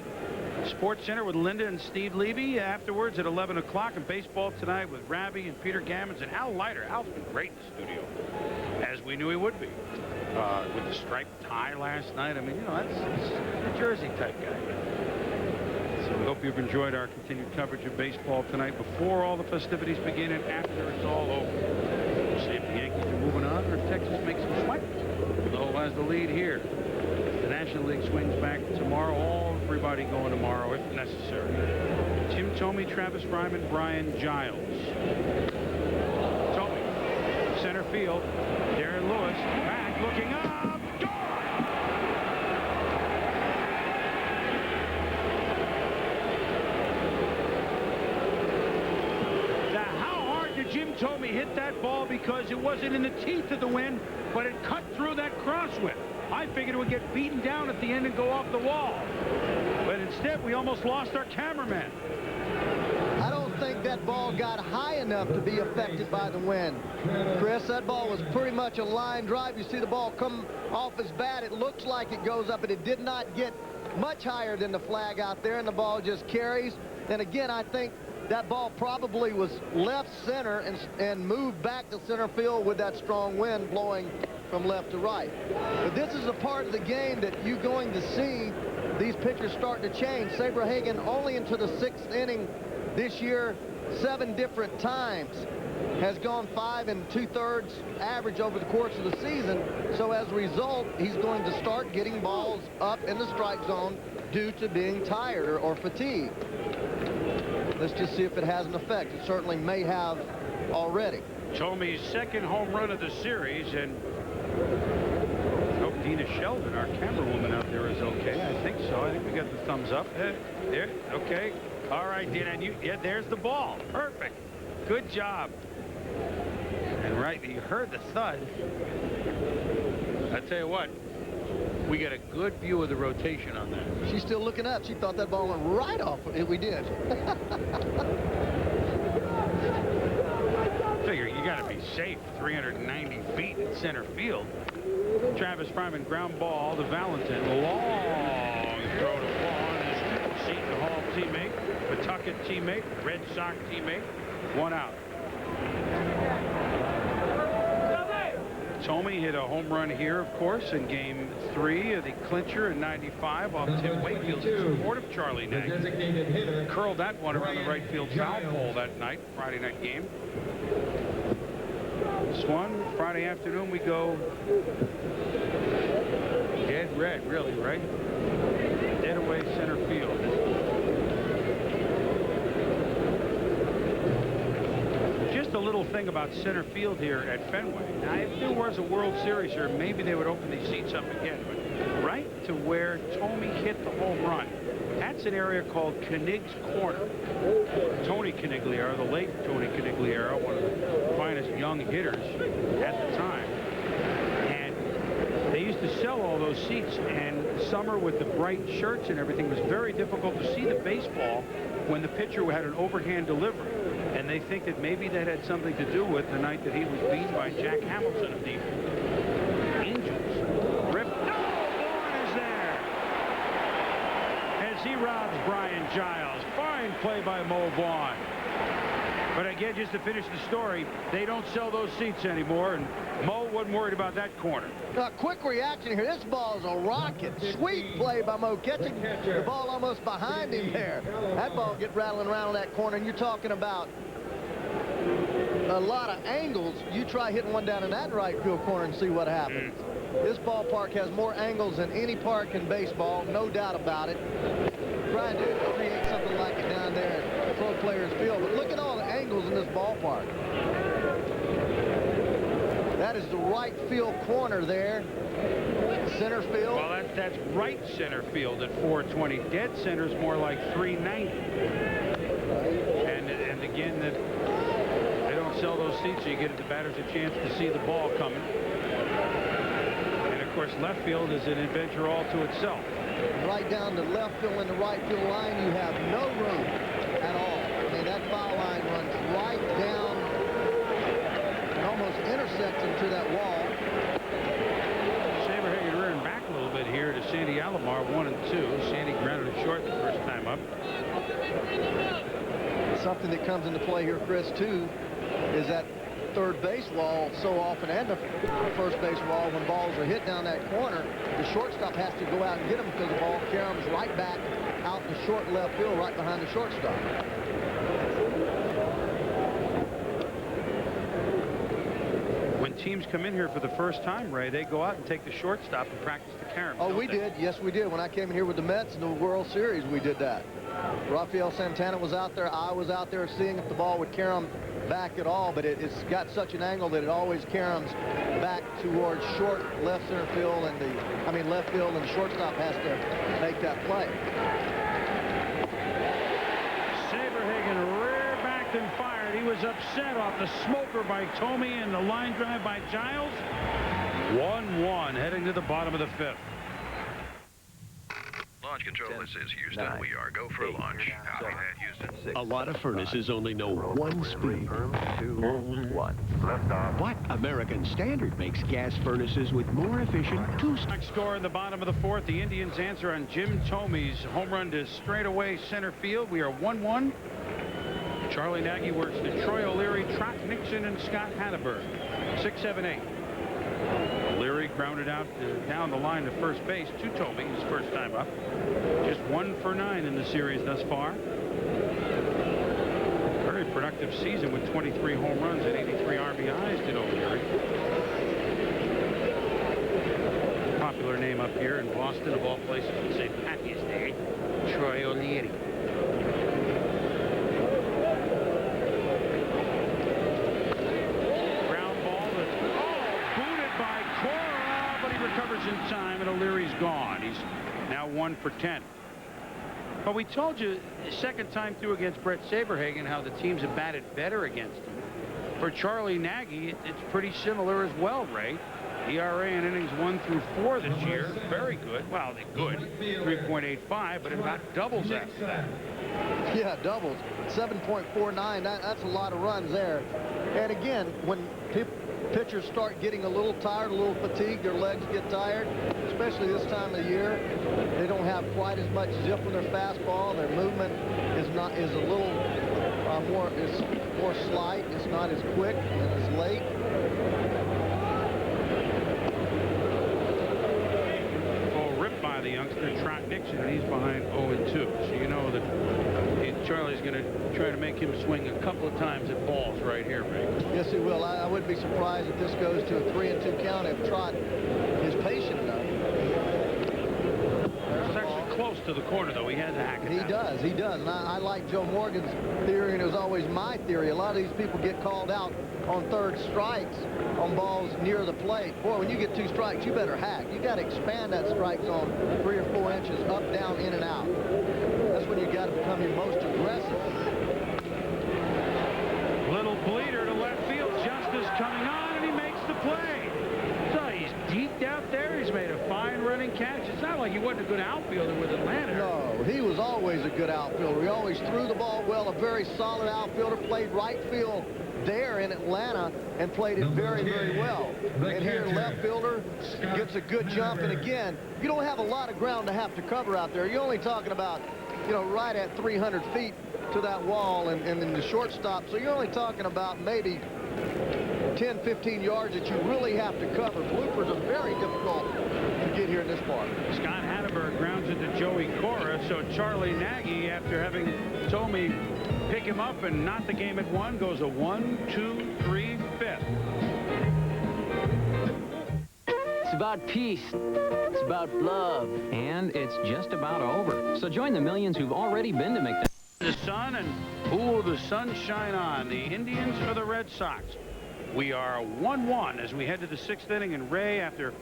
Sports Center with Linda and Steve Levy afterwards at 11 o'clock. And baseball tonight with Ravi and Peter Gammons and Al Leiter. Al's been great in the studio, as we knew he would be. With the striped tie last night. I mean, you know, that's a Jersey type guy. So we hope you've enjoyed our continued coverage of baseball tonight before all the festivities begin and after it's all over. We'll see if the Yankees are moving on or if Texas makes them sweat. Lowell has the lead here. The National League swings back tomorrow. Everybody going tomorrow if necessary. Jim Thome, Travis Fryman, Brian Giles. Thome, center field. Darren Lewis back, looking up. Jim Thome hit that ball because it wasn't in the teeth of the wind, but it cut through that crosswind. I figured it would get beaten down at the end and go off the wall. But instead, we almost lost our cameraman. I don't think that ball got high enough to be affected by the wind. Chris, that ball was pretty much a line drive. You see the ball come off his bat. It looks like it goes up, but it did not get much higher than the flag out there, and the ball just carries. And again, I think that ball probably was left center and moved back to center field with that strong wind blowing from left to right. But this is a part of the game that you're going to see these pitchers starting to change. Saberhagen only into the 6th inning this year 7 different times. Has gone 5 2/3 average over the course of the season. So as a result, he's going to start getting balls up in the strike zone due to being tired or fatigued. Let's just see if it has an effect. It certainly may have already. Thome's second home run of the series, and I hope Dina Sheldon, our camerawoman out there, is okay. I think so. I think we got the thumbs up. There. Okay. All right, Dina. Yeah, there's the ball. Perfect. Good job. And right, you heard the thud. I tell you what, we got a good view of the rotation on that. She's still looking up. She thought that ball went right off. We did. Figure you got to be safe 390 feet in center field. Travis Fryman ground ball to Valentin. Long throw to Vaughn, his Seton Hall teammate, Pawtucket teammate, Red Sox teammate. 1 out. Thome hit a home run here, of course, in Game 3 of the clincher in '95 off Tim Wakefield's support of Charlie Nagy. Curled that one around the right field foul pole that night, Friday night game. This one, Friday afternoon, we go dead red, really, right? Dead away center field. Just a little thing about center field here at Fenway. Now, if there was a World Series here, maybe they would open these seats up again. But right to where Thome hit the home run, that's an area called Knig's Corner. Tony Conigliaro, the late Tony Conigliaro, one of the finest young hitters at the time. And they used to sell all those seats, and summer with the bright shirts and everything was very difficult to see the baseball when the pitcher had an overhand delivery. And they think that maybe that had something to do with the night that he was beaten by Jack Hamilton of the Angels. Rip. No! Vaughn is there. As he robs Brian Giles. Fine play by Mo Vaughn. But again, just to finish the story, they don't sell those seats anymore, and Mo wasn't worried about that corner. Quick reaction here. This ball is a rocket. Sweet play by Mo, catching the ball almost behind him there. That ball get rattling around that corner, and you're talking about a lot of angles. You try hitting one down in that right field corner and see what happens. This ballpark has more angles than any park in baseball, no doubt about it. Trying to create something like it down there at Pro Players Field. But look at all the angles in this ballpark. That is the right field corner there. Center field. Well, that's right center field at 420. Dead center is more like 390. And again, they don't sell those seats, so you get the batters a chance to see the ball coming. And of course, left field is an adventure all to itself. Right down to left field and the right field line, you have no room at all. I mean, that something that comes into play here, Chris, too, is that third base wall so often, and the first base wall, when balls are hit down that corner, the shortstop has to go out and get them because the ball caroms right back out in the short left field, right behind the shortstop. When teams come in here for the first time, Ray, they go out and take the shortstop and practice the carom. Oh, we did. Yes, we did. When I came in here with the Mets in the World Series, we did that. Rafael Santana was out there. I was out there seeing if the ball would carom back at all, but it's got such an angle that it always caroms back towards short left center field, and left field, and the shortstop has to make that play. Saberhagen rear-backed and fired. He was upset off the smoker by Tomey and the line drive by Giles. 1-1 heading to the bottom of the fifth. Launch control, this is Houston. We are go for launch. Copy that, Houston. A lot of furnaces only know one speed. 2, 1. What American Standard makes gas furnaces with more efficient Next score in the bottom of the fourth. The Indians answer on Jim Tomey's home run to straightaway center field. We are 1-1. Charlie Nagy works to Troy O'Leary, Trot Nixon, and Scott Hatteberg. 6, 7, 8. O'Leary grounded out down the line to first base to Tomey, his first time up. Just 1 for 9 in the series thus far. Very productive season with 23 home runs and 83 RBIs did O'Leary. Popular name up here in Boston, of all places, in St. Patty's Day, Troy O'Leary. Recovers in time, and O'Leary's gone. He's now 1 for 10. But we told you second time through against Brett Saberhagen how the teams have batted better against him. For Charlie Nagy, it's pretty similar as well, Ray. ERA in innings 1 through 4 this year, very good. Well, they're good, 3.85, but about doubles after that. Yeah, doubles. 7.49. That's a lot of runs there. And again, when pitchers start getting a little tired, a little fatigued, their legs get tired, especially this time of the year. They don't have quite as much zip on their fastball. Their movement is a little more slight. It's not as quick and as late. Full rip by the youngster Trot Nixon, and he's behind 0-2. So you know that Charlie's going to try to make him swing a couple of times at balls right here, Ray. Yes, he will. I wouldn't be surprised if this goes to a 3-2 count if Trot is patient enough. It's actually close to the corner, though. He has a hack at that. He does. And I like Joe Morgan's theory, and it was always my theory. A lot of these people get called out on third strikes on balls near the plate. Boy, when you get 2 strikes, you better hack. You got to expand that strike zone 3 or 4 inches up, down, in, and out. That's when you got to become your most aggressive. Little bleeder to left field. Justice coming on, and he makes the play. So he's deked out there. He's made a fine running catch. It's not like he wasn't a good outfielder with Atlanta. No, he was always a good outfielder. He always threw the ball well. A very solid outfielder. Played right field there in Atlanta and played it very, very well. And here, left fielder gets a good jump. And again, you don't have a lot of ground to have to cover out there. You're only talking about, right at 300 feet to that wall and then the shortstop. So you're only talking about maybe 10, 15 yards that you really have to cover. Bloopers are very difficult to get here in this park. Scott Hatteberg grounds it to Joey Cora. So Charlie Nagy, after having Tomey pick him up and knot the game at 1, goes a 1, 2, 3, 5th. It's about peace. It's about love. And it's just about over. So join the millions who've already been to McDonald's. The sun, and who will the sun shine on, the Indians or the Red Sox? We are 1-1 as we head to the 6th inning, and Ray, after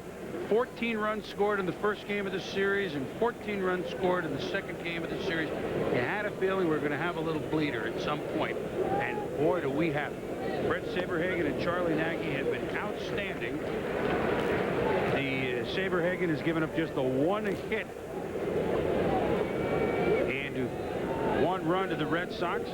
14 runs scored in the first game of the series and 14 runs scored in the second game of the series, you had a feeling we're going to have a little bleeder at some point, and boy, do we have it. Brett Saberhagen and Charlie Nagy have been outstanding. The Saberhagen has given up just the 1 hit and 1 run to the Red Sox.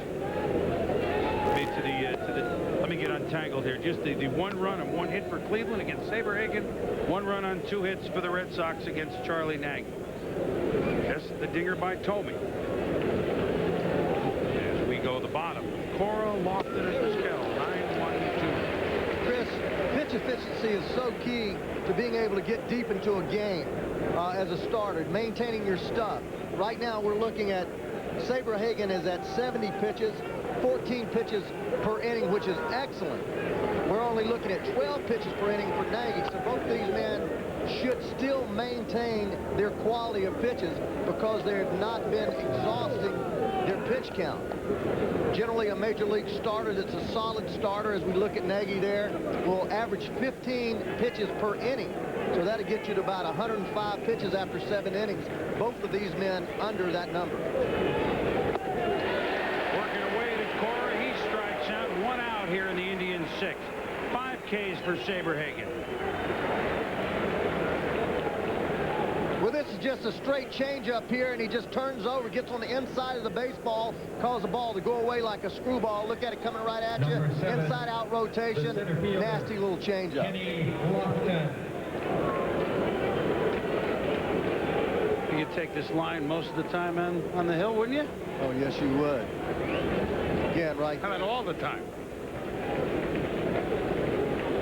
Let me get untangled here. Just the 1 run and 1 hit for Cleveland against Saberhagen. 1 run on 2 hits for the Red Sox against Charlie Nagy. Just the dinger by Tomey. As we go to the bottom. efficiency is so key to being able to get deep into a game as a starter, maintaining your stuff. Right now, we're looking at Saberhagen is at 70 pitches, 14 pitches per inning, which is excellent. We're only looking at 12 pitches per inning for Nagy, so both these men should still maintain their quality of pitches because they have not been exhausting their pitch count. Generally, a major league starter that's a solid starter, as we look at Nagy there, will average 15 pitches per inning. So that'll get you to about 105 pitches after 7 innings. Both of these men under that number. Working away to Cora. He strikes out. 1 out here in the Indians' 6th. 5 Ks for Saberhagen. Well, this is just a straight changeup here, and he just turns over, gets on the inside of the baseball, causes the ball to go away like a screwball. Look at it coming right at you. Inside-out rotation. Nasty little changeup. Kenny Lofton. You'd take this line most of the time on the hill, wouldn't you? Oh, yes, you would. Again, right. I mean, all the time.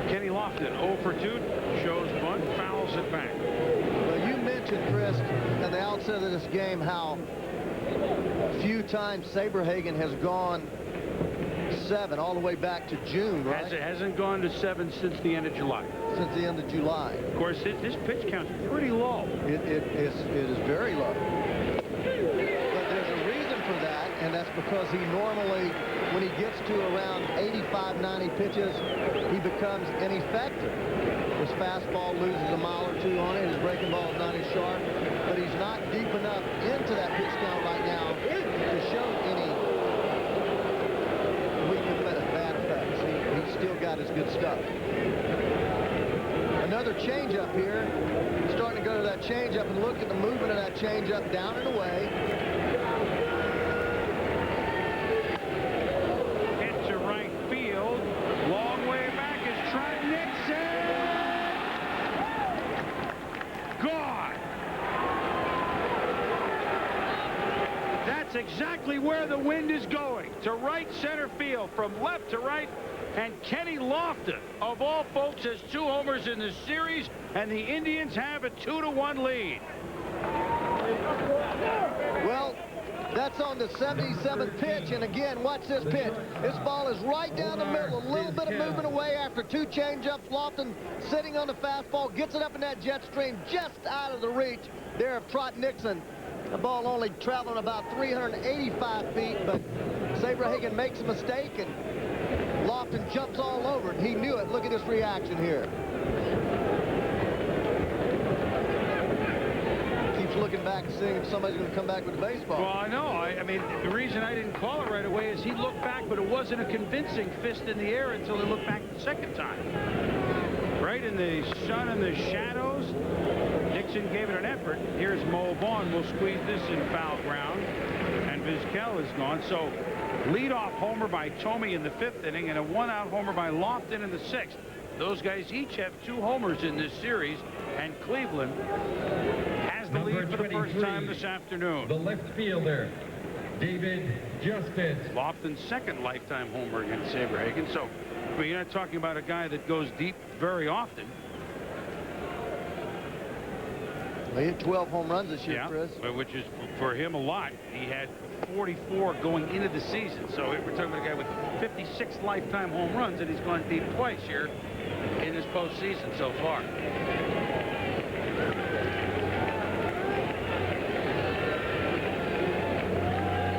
Kenny Lofton, 0 for 2, shows bunt, fouls it back. Well, you mentioned, Chris, at the outset of this game how few times Saberhagen has gone 7 all the way back to June, right? It hasn't gone to 7 since the end of July. Since the end of July. Of course, this pitch count's pretty low. It is very low. But there's a reason for that, and that's because he normally, when he gets to around 85, 90 pitches, he becomes ineffective. His fastball loses a mile or 2 on it. His breaking ball is not as sharp, but he's not deep enough into that pitch count right now to show any weak and bad effects. He's still got his good stuff. Another changeup here. Starting to go to that changeup and look at the movement of that changeup down and away. Hit to right field. Long way back is Trot Nixon. Gone. That's exactly where the wind is going. To right center field, from left to right. And Kenny Lofton, of all folks, has 2 homers in the series, and the Indians have a 2-1 lead. Well, that's on the 77th pitch, and again, watch this pitch. This ball is right down the middle, a little bit of movement away after 2 changeups. Lofton sitting on the fastball, gets it up in that jet stream, just out of the reach there of Trot Nixon. The ball only traveling about 385 feet, but Saberhagen makes a mistake, and Lofton jumps all over it. He knew it. Look at this reaction here. Keeps looking back and seeing if somebody's going to come back with the baseball. Well, I know. I mean, the reason I didn't call it right away is he looked back, but it wasn't a convincing fist in the air until he looked back the second time. Right in the sun and the shadows, Nixon gave it an effort. Here's Mo Vaughn. Will squeeze this in foul ground, and Vizquel is gone. So, leadoff homer by Thome in the 5th inning and a 1-out homer by Lofton in the 6th. Those guys each have 2 homers in this series, and Cleveland has the lead for the first time this afternoon. The left fielder, David Justice. Lofton's 2nd lifetime homer against Saberhagen. So, I mean, you're not talking about a guy that goes deep very often. He hit 12 home runs this year, Chris. Which is, for him, a lot. He had 44 going into the season. So we're talking about a guy with 56 lifetime home runs, and he's gone deep twice here in his postseason so far.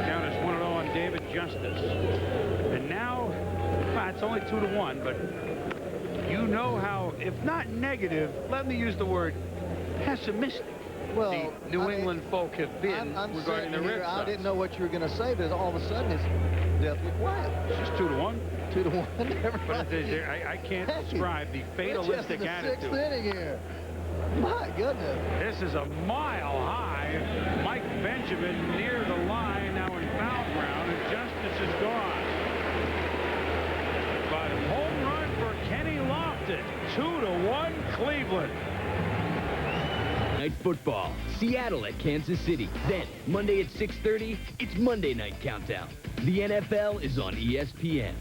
Count is 1-0 on David Justice. And now, well, it's only 2-1, but you know how, if not negative, let me use the word pessimistic, well, the New England folk have been regarding the Red Sox. I didn't know what you were going to say, but all of a sudden it's deathly quiet. It's just 2-1. 2-1. But I can't describe the fatalistic attitude. 6th inning here. My goodness. This is a mile high. Mike Benjamin near the line, now in foul ground, and Justice is gone. But home run for Kenny Lofton. 2-1 Cleveland. Night football, Seattle at Kansas City. Then, Monday at 6:30, it's Monday Night Countdown. The NFL is on ESPN.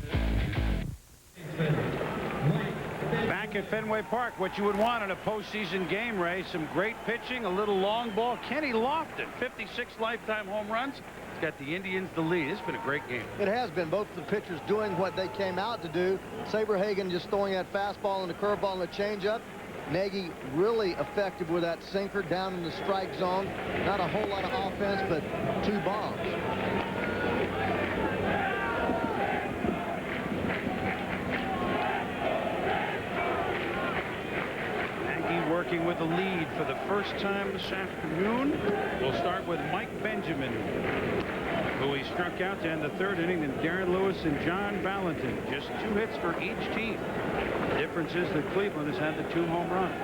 Back Back at Fenway Park, what you would want in a postseason game, Ray. Some great pitching, a little long ball. Kenny Lofton, 56 lifetime home runs. He's got the Indians the lead. It's been a great game. It has been. Both the pitchers doing what they came out to do. Saberhagen just throwing that fastball and the curveball and the changeup. Nagy really effective with that sinker down in the strike zone. Not a whole lot of offense, but 2 bombs. Working with a lead for the first time this afternoon. We'll start with Mike Benjamin, who he struck out to end the 3rd inning, and Darren Lewis and John Valentin. Just 2 hits for each team. The difference is that Cleveland has had the 2 home runs.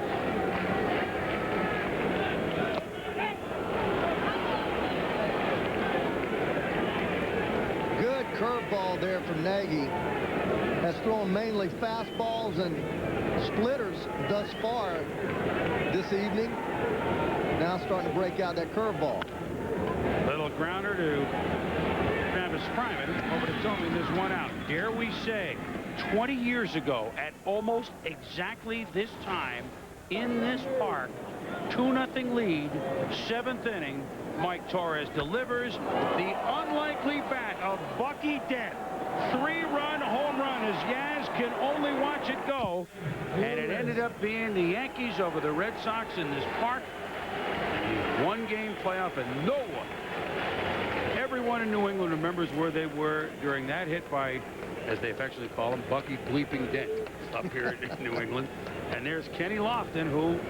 Good curveball there from Nagy. Has thrown mainly fastballs and splitters thus far this evening. Now starting to break out that curveball. Little grounder to Travis Fryman. Over to Tony. There's 1 out. Dare we say, 20 years ago, at almost exactly this time in this park, 2-0 lead, 7th inning. Mike Torres delivers the unlikely bat of Bucky Dent. 3-run home run as Yaz can only watch it go. And it ended up being the Yankees over the Red Sox in this park. A 1-game playoff, and no one, everyone in New England remembers where they were during that hit by, as they affectionately call him, Bucky Bleeping Dent up here in New England. And there's Kenny Lofton, who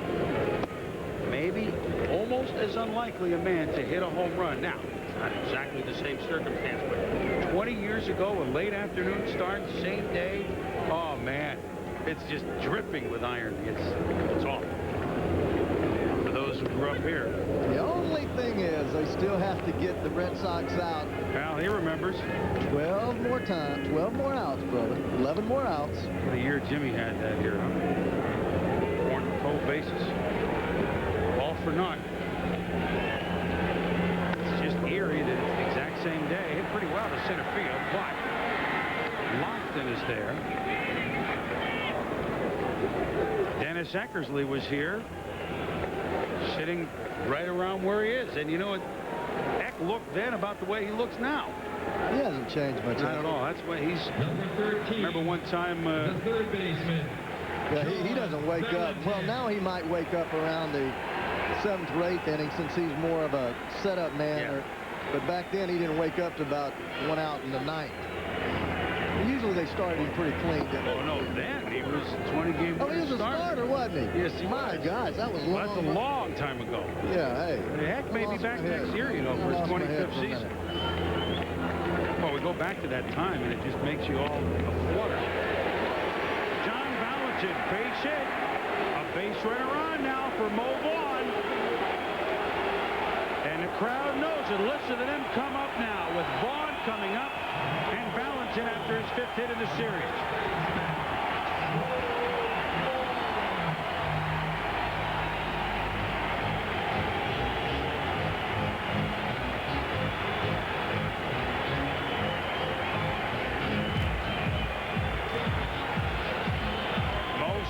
maybe almost as unlikely a man to hit a home run. Now, it's not exactly the same circumstance, but 20 years ago, a late afternoon start, same day. Oh, man, it's just dripping with iron. It's awful. For those who grew up here. The only thing is they still have to get the Red Sox out. Well, he remembers. 12 more times, 12 more outs, brother. 11 more outs. The year Jimmy had that here, huh? Born with 12 bases. All for naught. It's just eerie that it's the exact same day. Hit pretty well to center field, but Lofton is there. Dennis Eckersley was here, sitting right around where he is. And you know what? Eck looked then about the way he looks now. He hasn't changed much. Not at all. That's why he's. Number 13. Remember one time. The 3rd baseman. Yeah, he doesn't wake up. Well, now he might wake up around the 7th or 8th inning since he's more of a setup man. Yeah. But back then he didn't wake up to about 1 out in the 9th. Usually they started him pretty clean, didn't they? Oh, no, then he was 20-game Oh, he was a starter, wasn't he? Yes, he My was. gosh, that was long. Well, that's a long time ago. Yeah, hey. Heck, may be back next year, you know, for his 25th season. Well, we go back to that time, and it just makes you all aflutter. John Valentin, base hit. A base runner on now for Mo Vaughn. And the crowd knows it. Listen to them come up now with Vaughn coming up and Valentin after his 5th hit in the series.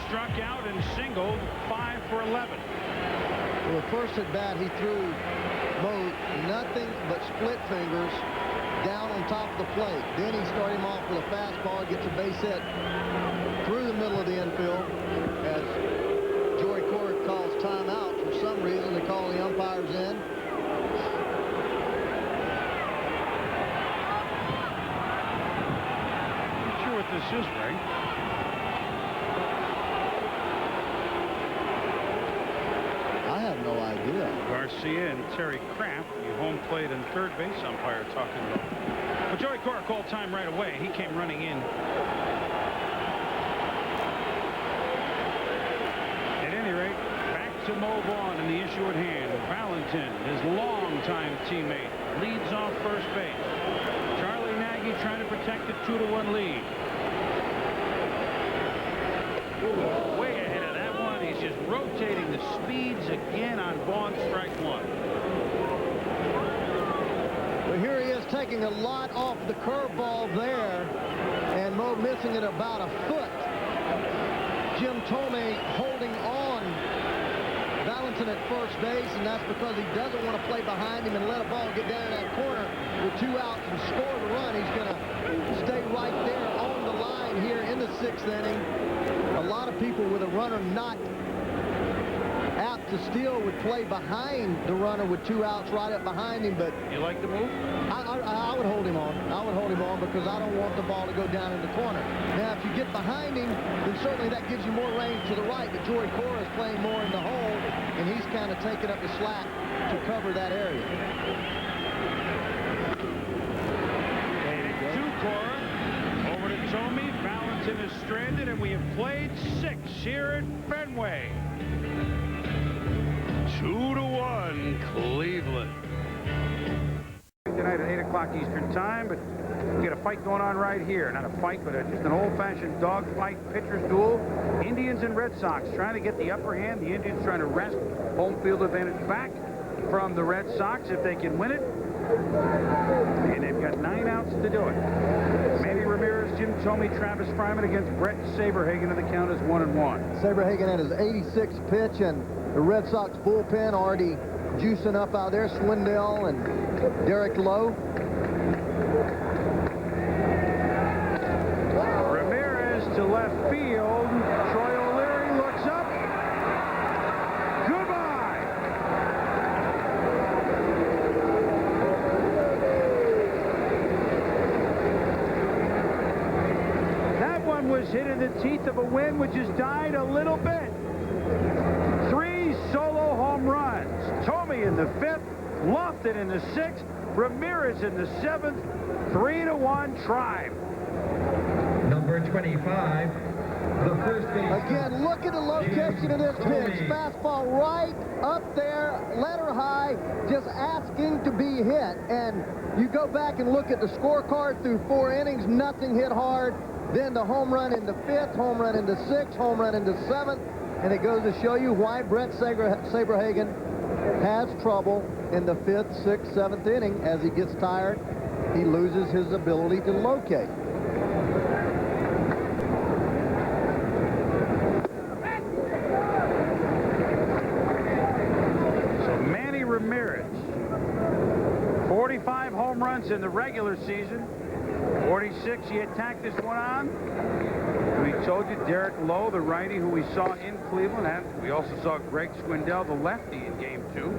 Struck out and singled, 5 for 11. Well, the first at bat, he threw Mo nothing but split fingers down on top of the plate. Then he started him off with a fastball, gets a base hit through the middle of the infield. As Joey Cora calls timeout for some reason, they call the umpires in. Not sure what this is, Ray. No idea. Garcia and Terry Kraft, the home plate and 3rd base umpire, talking about. But Joey Cora called time right away. He came running in. At any rate, back to Mo Vaughn and the issue at hand. Valentin, his longtime teammate, leads off first base. Charlie Nagy trying to protect a 2-1 lead. Way ahead of that one. He's just rotating the speeds again on Vaughn, strike 1. Well, here he is taking a lot off the curveball there, and Mo missing it about a foot. Jim Tomei holding on Valentin at first base, and that's because he doesn't want to play behind him and let a ball get down in that corner with 2 outs and score the run. He's going to stay right there on the line here in the 6th inning. A lot of people with a runner not apt to steal would play behind the runner with 2 outs right up behind him, but You like the move? I would hold him on. I would hold him on because I don't want the ball to go down in the corner. Now, if you get behind him, then certainly that gives you more range to the right, but Joey Cora is playing more in the hole, and he's kind of taking up the slack to cover that area. 2 Cora. Over to Tomei. Valentin is stranded, and we have played 6 here at Fenway. 2-1 Cleveland. Tonight at 8 o'clock Eastern Time, but we got a fight going on right here. Not a fight, but just an old-fashioned dogfight pitcher's duel. Indians and Red Sox trying to get the upper hand. The Indians trying to wrest home field advantage back from the Red Sox if they can win it. And they've got 9 outs to do it. Manny Ramirez, Jim Tomei, Travis Fryman against Brett Saberhagen, and the count is 1-1. Saberhagen had his 86th pitch, and the Red Sox bullpen already juicing up out there. Swindell and Derek Lowe. Ramirez to left field. Troy O'Leary looks up. Goodbye. That one was hit in the teeth of a wind, which has died a little bit. 3 solo home runs. Tomei in the 5th, Lofton in the 6th, Ramirez in the 7th. 3-1 Tribe. Number 25, the first baseman. Again, look at the location of this pitch. Fastball right up there, letter high, just asking to be hit. And you go back and look at the scorecard through 4 innings, nothing hit hard. Then the home run in the 5th, home run in the 6th, home run in the 7th. And it goes to show you why Brett Saberhagen has trouble in the 5th, 6th, 7th inning. As he gets tired, he loses his ability to locate. So Manny Ramirez, 45 home runs in the regular season. 46 he attacked this one on. We told you Derek Lowe, the righty who we saw in Cleveland, and we also saw Greg Swindell, the lefty, in Game 2.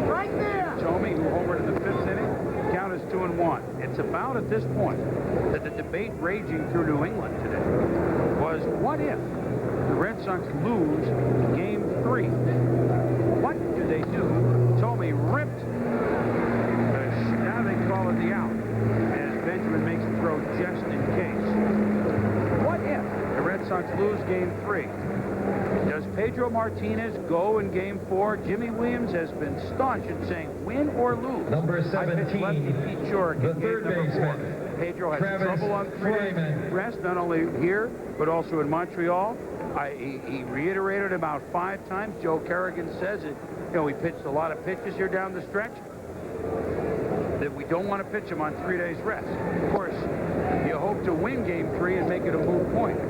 Right there! Tomei, who homered in the 5th inning. Count is 2-1. It's about at this point that the debate raging through New England today was, what if the Red Sox lose Game 3? What do they do? Tomei ripped now they call it the out, as Benjamin makes the throw just in case. What if the Red Sox lose Game 3? Does Pedro Martinez go in Game 4? Jimmy Williams has been staunch in saying win or lose. Number 17, lefty Pete Shorrock the in third Game number 4. Pedro has trouble on 3 days rest, not only here, but also in Montreal. He reiterated about 5 times. Joe Kerrigan says that, we pitched a lot of pitches here down the stretch, that we don't want to pitch him on 3 days rest. Of course, you hope to win Game 3 and make it a moot point.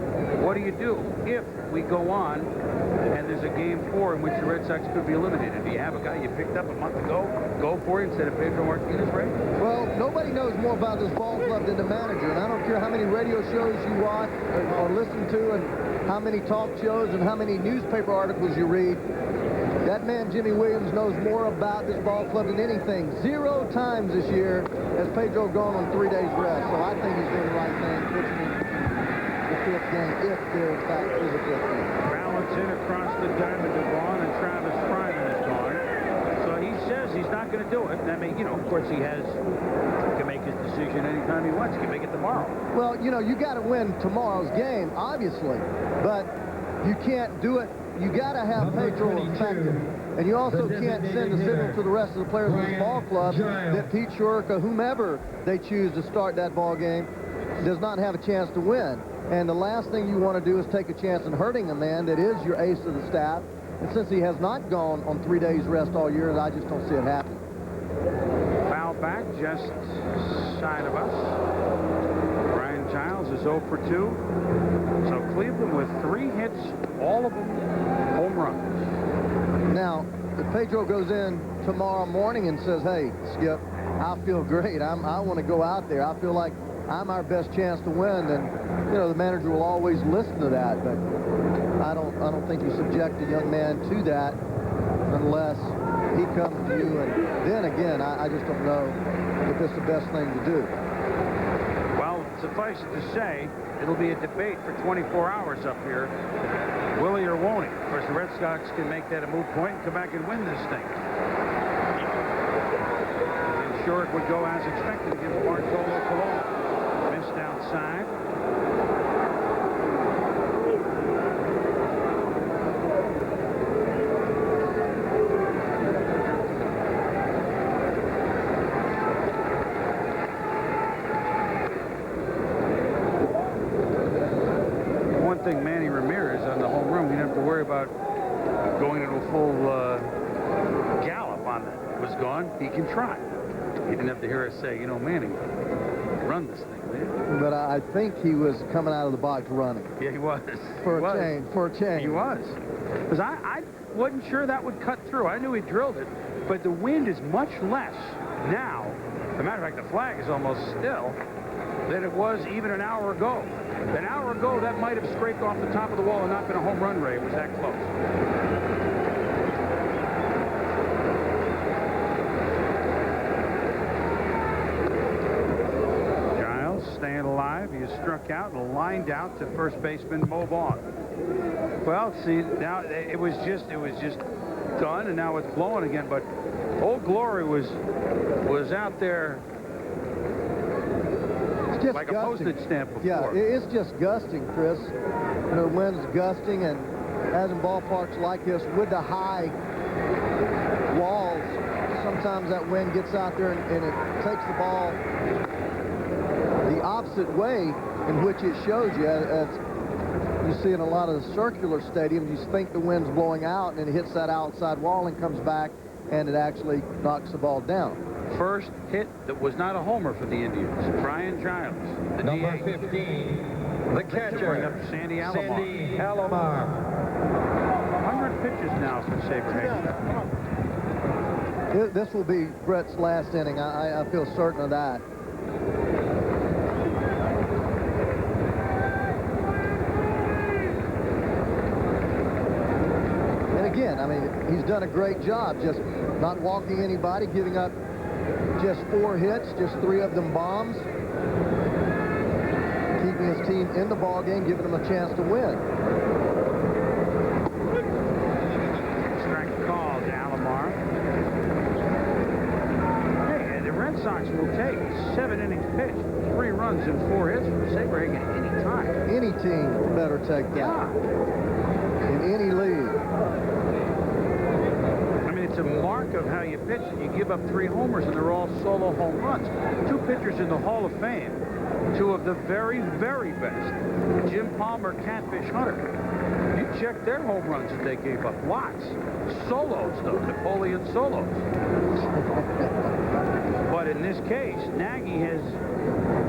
What do you do if we go on and there's a Game 4 in which the Red Sox could be eliminated? Do you have a guy you picked up a month ago, go for it instead of Pedro Martinez, right? Well, nobody knows more about this ball club than the manager, and I don't care how many radio shows you watch or listen to, and how many talk shows and how many newspaper articles you read. That man, Jimmy Williams, knows more about this ball club than anything. 0 times this year has Pedro gone on 3 days rest, so I think he's doing the right thing, pitching in the 5th game, if there in fact is a 5th game. Valentin across the diamond to Vaughn, and Travis Fryman is gone. So he says he's not going to do it. And I mean, of course he can make his decision anytime he wants. He can make it tomorrow. Well, you got to win tomorrow's game, obviously, but you can't do it. You got to have Pedro effective, and you also can't send a signal to the rest of the players of this ball club that Pete Shorrock or whomever they choose to start that ball game does not have a chance to win. And the last thing you want to do is take a chance in hurting a man that is your ace of the staff. And since he has not gone on 3 days rest all year, I just don't see it happening. Foul back just side of us. Brian Giles is 0 for 2. So Cleveland with 3 hits, all of them home runs. Now, if Pedro goes in tomorrow morning and says, hey, Skip, I feel great. I want to go out there. I feel like I'm our best chance to win. Then, you know, the manager will always listen to that. But I don't think you subject a young man to that unless he comes to you. And then again, I just don't know if it's the best thing to do. Well, suffice it to say, it'll be a debate for 24 hours up here. Will he or won't he? Of course, the Red Sox can make that a moot point and come back and win this thing. And sure, it would go as expected against Bartolo Colon. Missed outside. Thing Manny Ramirez on the home run, we didn't have to worry about going into a full gallop on it. It was gone. He can try. He didn't have to hear us say, you know, Manny, run this thing, man. But I think he was coming out of the box running. Yeah, he was. For a change. He was. Because I wasn't sure that would cut through. I knew he drilled it, but the wind is much less now. As a matter of fact, the flag is almost still than it was even an hour ago. An hour ago, that might have scraped off the top of the wall and not been a home run, Ray. It was that close. Giles staying alive. He is struck out and lined out to first baseman Mo Vaughn. Well, see, now it was just done, and now it's blowing again. But Old Glory was out there like a postage stamp before. Yeah, it's just gusting, Chris. You know, the wind's gusting, and as in ballparks like this, with the high walls, sometimes that wind gets out there and it takes the ball the opposite way in which it shows you. As you see in a lot of the circular stadiums, you think the wind's blowing out, and it hits that outside wall and comes back, and it actually knocks the ball down. First hit that was not a homer for the Indians. Brian Giles, the number DH. 15, the catcher, bring up Sandy Alomar. Sandy Alomar. 100 pitches now for Saberhagen. This will be Brett's last inning. I feel certain of that. And again, I mean, he's done a great job just not walking anybody, giving up just 4 hits, just 3 of them bombs, keeping his team in the ball game, giving them a chance to win. Strike call to Alomar. Hey, the Red Sox will take 7 innings pitched, 3 runs and 4 hits for Saberhagen any time. Any team better take that. Yeah. In any league. It's a mark of how you pitch, and you give up 3 homers, and they're all solo home runs. 2 pitchers in the Hall of Fame, 2 of the very, very best. Jim Palmer, Catfish Hunter. You check their home runs that they gave up. Lots. Solos, though. Napoleon solos. But in this case, Nagy has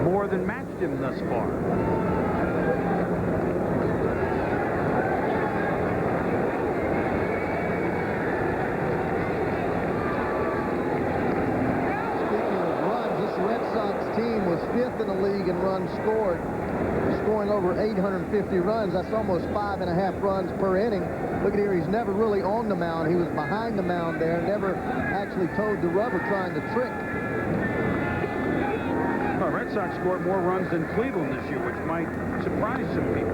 more than matched him thus far. Team was 5th in the league in runs scored, scoring over 850 runs. That's almost 5.5 runs per inning. Look at here, he's never really on the mound. He was behind the mound there, never actually towed the rubber trying to trick. Well, Red Sox scored more runs than Cleveland this year, which might surprise some people.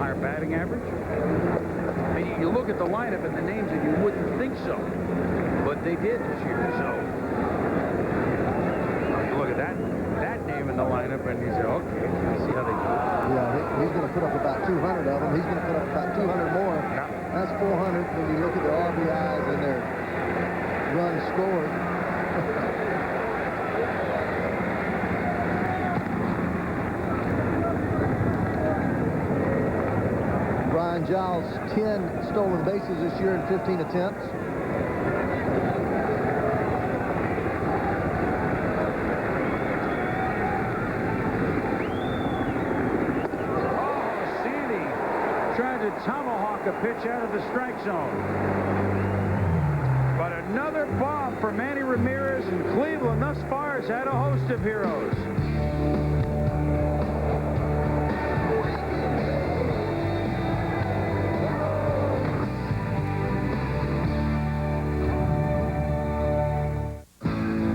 Higher batting average. I mean, you look at the lineup and the names and you wouldn't think so, but they did this year, so. Look at that name in the lineup, and you say, okay, let's see how they do. Yeah, he's going to put up about 200 of them. He's going to put up about 200 more. Yeah. That's 400 when you look at their RBIs and their runs scored. Brian Giles, 10 stolen bases this year in 15 attempts. tried to tomahawk a pitch out of the strike zone. But another bomb for Manny Ramirez, and Cleveland thus far has had a host of heroes.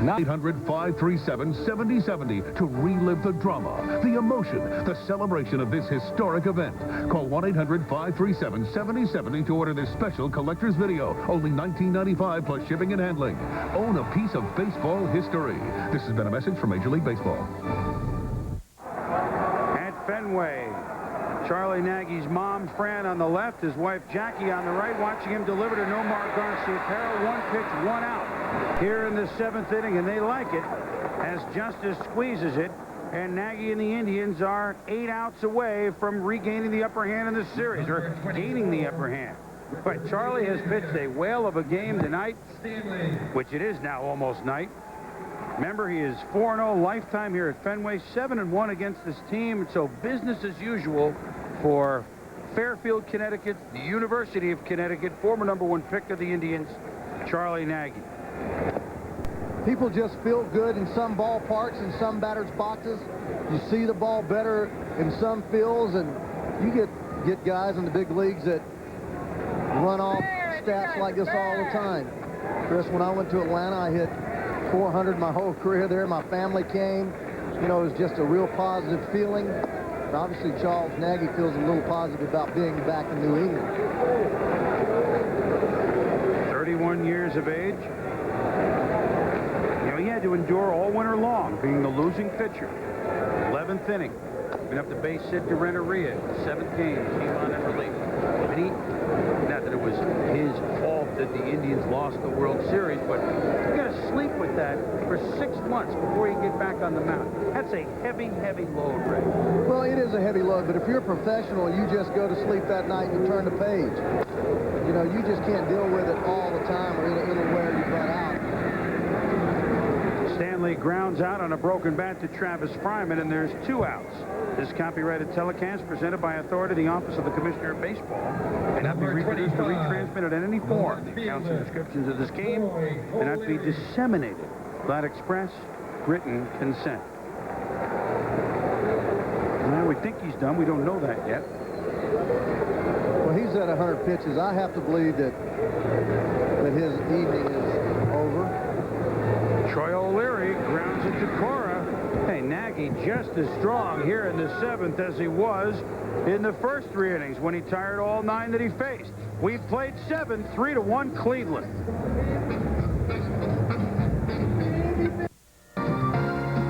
Now 800-537-7070 to relive the drama, the emotion, the celebration of this historic event. Call 1-800-537-7070 to order this special collector's video. Only $19.95 plus shipping and handling. Own a piece of baseball history. This has been a message from Major League Baseball. At Fenway, Charlie Nagy's mom, Fran, on the left, his wife, Jackie, on the right, watching him deliver to Nomar Garcia-Pera. One pitch, one out here in the 7th inning, and they like it as Justice squeezes it, and Nagy and the Indians are 8 outs away from regaining the upper hand in the series, or gaining the upper hand. But Charlie has pitched a whale of a game tonight, which it is now almost night. Remember, he is 4-0 lifetime here at Fenway, 7-1 against this team. So business as usual for Fairfield, Connecticut, the University of Connecticut, former #1 pick of the Indians, Charlie Nagy. People just feel good in some ballparks, in some batters' boxes. You see the ball better in some fields, and you get guys in the big leagues that run off stats like this all the time. Chris, when I went to Atlanta, I hit 400 my whole career there. My family came. You know, it was just a real positive feeling. And obviously, Charles Nagy feels a little positive about being back in New England. 31 years of age. You know, he had to endure all winter long being the losing pitcher. 11th inning. Been up the base hit to Renteria. 7th game. Came on in relief. And not that it was his fault that the Indians lost the World Series, but you got to sleep with that for 6 months before you get back on the mound. That's a heavy, heavy load, Ray. Well, it is a heavy load, but if you're a professional, you just go to sleep that night and you turn the page. You know, you just can't deal with it all the time, or it'll wear you butt out. Stanley grounds out on a broken bat to Travis Fryman, and there's 2 outs. This copyrighted telecast presented by authority of the Office of the Commissioner of Baseball and not be reproduced or retransmitted in any form. The accounts and descriptions of this game cannot be disseminated without express written consent. Well, we think he's done. We don't know that yet. Well, he's at 100 pitches. I have to believe that his evening is over. Troy O'Leary grounds it to Cora. Hey, Nagy just as strong here in the 7th as he was in the first 3 innings when he tired all 9 that he faced. We've played 7, 3-1 Cleveland.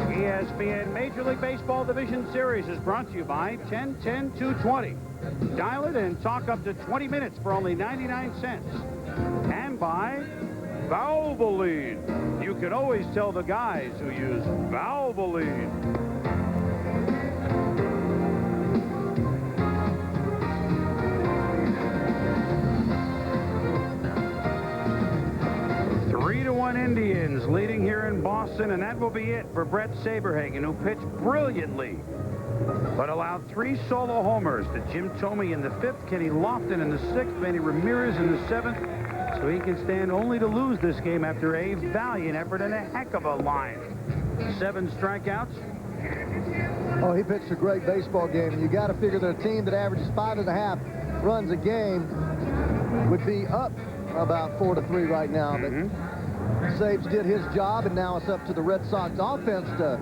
ESPN Major League Baseball Division Series is brought to you by 10-10-220. Dial it and talk up to 20 minutes for only 99 cents. And by Valvoline. You can always tell the guys who use Valvoline. Three to 1 Indians leading here in Boston, and that will be it for Brett Saberhagen, who pitched brilliantly, but allowed 3 solo homers to Jim Thome in the 5th, Kenny Lofton in the 6th, Manny Ramirez in the 7th. So he can stand only to lose this game after a valiant effort and a heck of a line. 7 strikeouts. Oh, he pitched a great baseball game. You got to figure that a team that averages 5.5 runs a game would be up about 4-3 right now. But Sabes did his job, and now it's up to the Red Sox offense to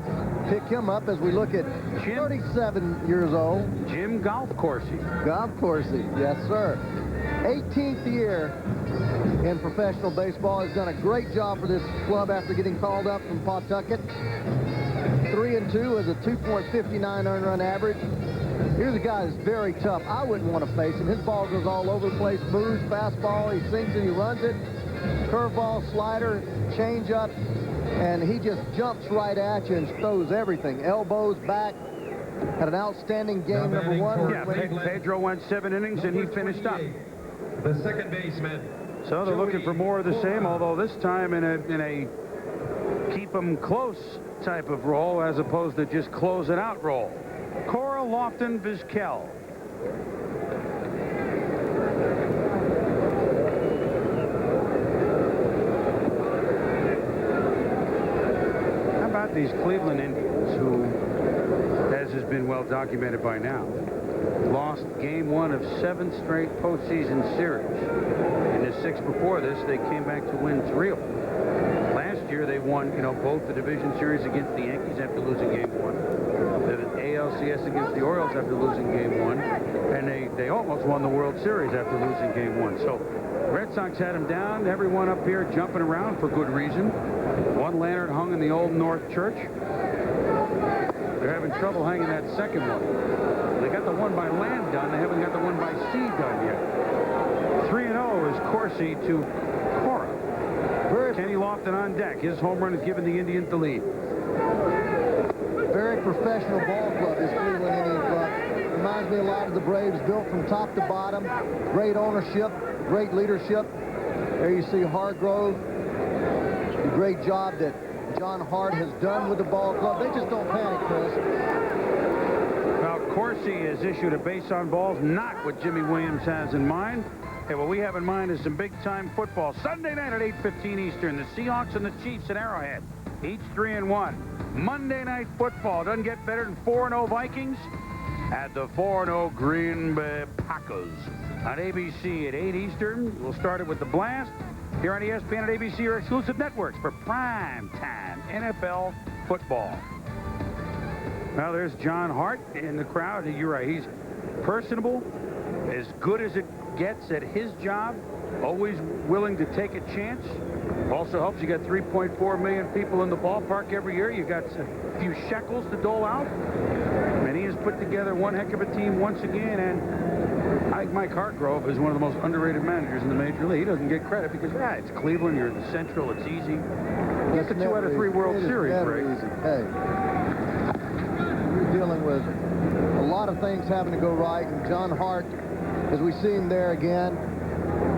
pick him up as we look at 37 years old. Jim Golf Coursey. Golf Coursey, yes, sir. 18th year in professional baseball. Has done a great job for this club after getting called up from Pawtucket. 3-2 is a 2.59 earned run average. Here's a guy that's very tough. I wouldn't want to face him. His ball goes all over the place. Moves, fastball, he sinks it, he runs it. Curveball, slider, changeup, and he just jumps right at you and throws everything. Elbows, back. Had an outstanding game, number 1. Yeah, Pedro went 7 innings, and he finished up. The second baseman. So they're looking for more of the same, although this time in a keep them close type of role as opposed to just close it out role. Cora, Lofton, Vizquel. these Cleveland Indians, who, as has been well documented by now, lost game 1 of 7 straight postseason series. In the 6 before this, they came back to win 3 of them. Last year, they won, both the division series against the Yankees after losing game 1, the ALCS against the Orioles after losing game 1, and they almost won the World Series after losing game 1. So Red Sox had them down, everyone up here jumping around for good reason. One lantern hung in the Old North Church. They're having trouble hanging that second one. They got the one by land done. They haven't got the one by sea done yet. 3-0 is Corsi to Cora. Kenny Lofton on deck. His home run has given the Indians the lead. Very professional ball club, this Cleveland Indian club. Reminds me a lot of the Braves, built from top to bottom. Great ownership, great leadership. There you see Hargrove. The great job that John Hart has done with the ball club. They just don't panic, Chris. Well, Corsi has issued a base on balls, not what Jimmy Williams has in mind. Hey, what we have in mind is some big-time football. Sunday night at 8:15 Eastern, the Seahawks and the Chiefs at Arrowhead, each 3-1. Monday night football doesn't get better than 4-0 Vikings at the 4-0 Green Bay Packers on ABC at 8 Eastern. We'll start it with the Blast here on ESPN and ABC, your exclusive networks for prime-time NFL football. Now, there's John Hart in the crowd. You're right. He's personable, as good as it gets at his job, always willing to take a chance. Also helps you got 3.4 million people in the ballpark every year. You got a few shekels to dole out. And he has put together one heck of a team once again. And I think Mike Hargrove is one of the most underrated managers in the Major League. He doesn't get credit because, it's Cleveland, you're in the Central, it's easy. Get the 2 out of 3 World Series, right? Easy. Hey, you're dealing with a lot of things having to go right, and John Hart, as we see him there again,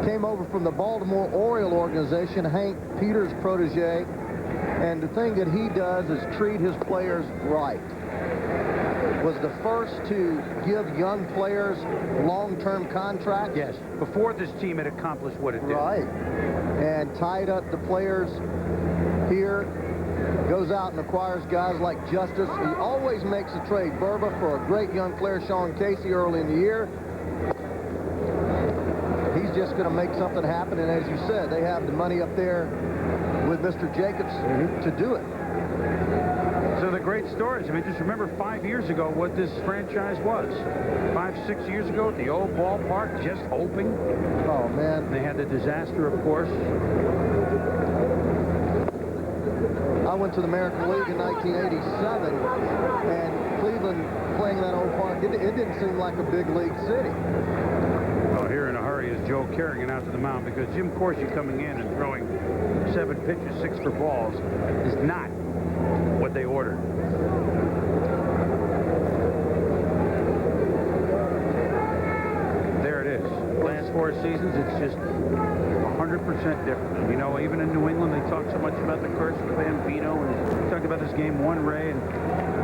came over from the Baltimore Oriole organization, Hank Peters' protege, and the thing that he does is treat his players right. Was the first to give young players long-term contracts. Yes, before this team had accomplished what it did. Right, and tied up the players here, goes out and acquires guys like Justice. He always makes a trade. Burba for a great young player, Sean Casey, early in the year. He's just going to make something happen, and as you said, they have the money up there with Mr. Jacobs to do it. So the great stories. I mean, just remember 5 years ago what this franchise was. 5, 6 years ago at the old ballpark, just hoping. Oh, man. They had the disaster, of course. I went to the American League in 1987, and Cleveland playing that old park, it didn't seem like a big league city. Well, here in a hurry is Joe Kerrigan out to the mound because Jim Corsi coming in and throwing 7 pitches, 6 for balls is not what they ordered. There it is. Last 4 seasons, it's just 100% different. You know, even in New England, they talk so much about the curse of Bambino, and they talked about this game 1, Ray, and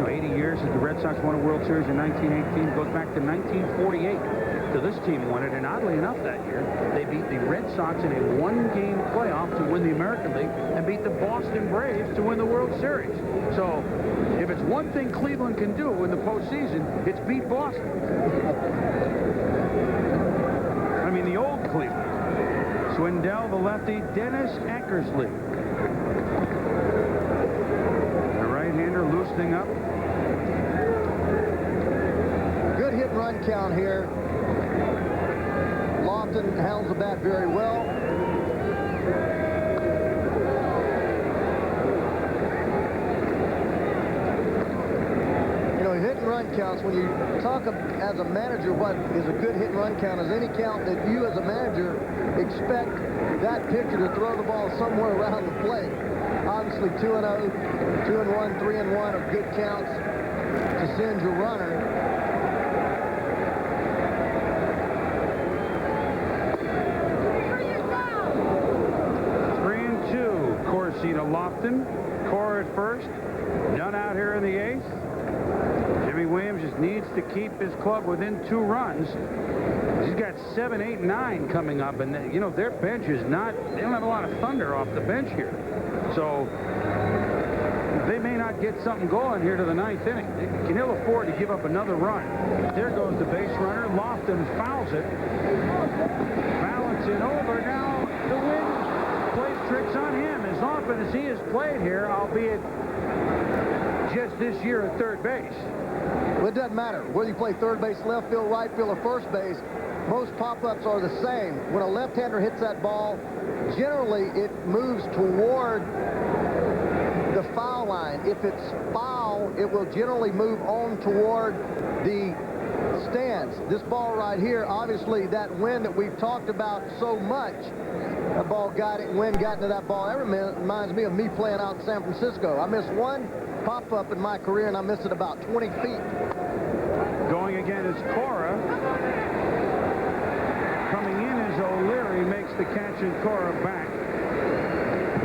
80 years since the Red Sox won a World Series in 1918. It goes back to 1948. So this team won it, and oddly enough that year, they beat the Red Sox in a 1-game playoff to win the American League and beat the Boston Braves to win the World Series. So if it's one thing Cleveland can do in the postseason, it's beat Boston. I mean, the old Cleveland. Swindell, the lefty, Dennis Eckersley. The right-hander loosening up. Good hit-and-run count here. Lofton handles the bat very well. You know, hit-and-run counts, when you talk as a manager, what is a good hit-and-run count is any count that you as a manager expect that pitcher to throw the ball somewhere around the plate. Obviously, 2-0, 2-1, 3-1 are good counts to send your runner. Corsi to Lofton. Cora at first. None out here in the 8th. Jimmy Williams just needs to keep his club within 2 runs. He's got 7, 8, 9 coming up, and you know their bench is not. They don't have a lot of thunder off the bench here. So they may not get something going here to the 9th inning. Can he afford to give up another run? There goes the base runner. Lofton fouls it. Balancing over. Now the wind plays tricks on him as often as he has played here, albeit just this year at third base. Well, it doesn't matter whether you play third base, left field, right field, or first base. Most pop-ups are the same. When a left-hander hits that ball, generally it moves toward the foul line. If it's foul, it will generally move on toward the stands. This ball right here, obviously that wind that we've talked about so much, that ball wind got into that ball. That reminds me of me playing out in San Francisco. I missed one pop-up in my career, and I missed it about 20 feet. Going again is Cora. Coming in is O'Leary, makes the catch, and Cora back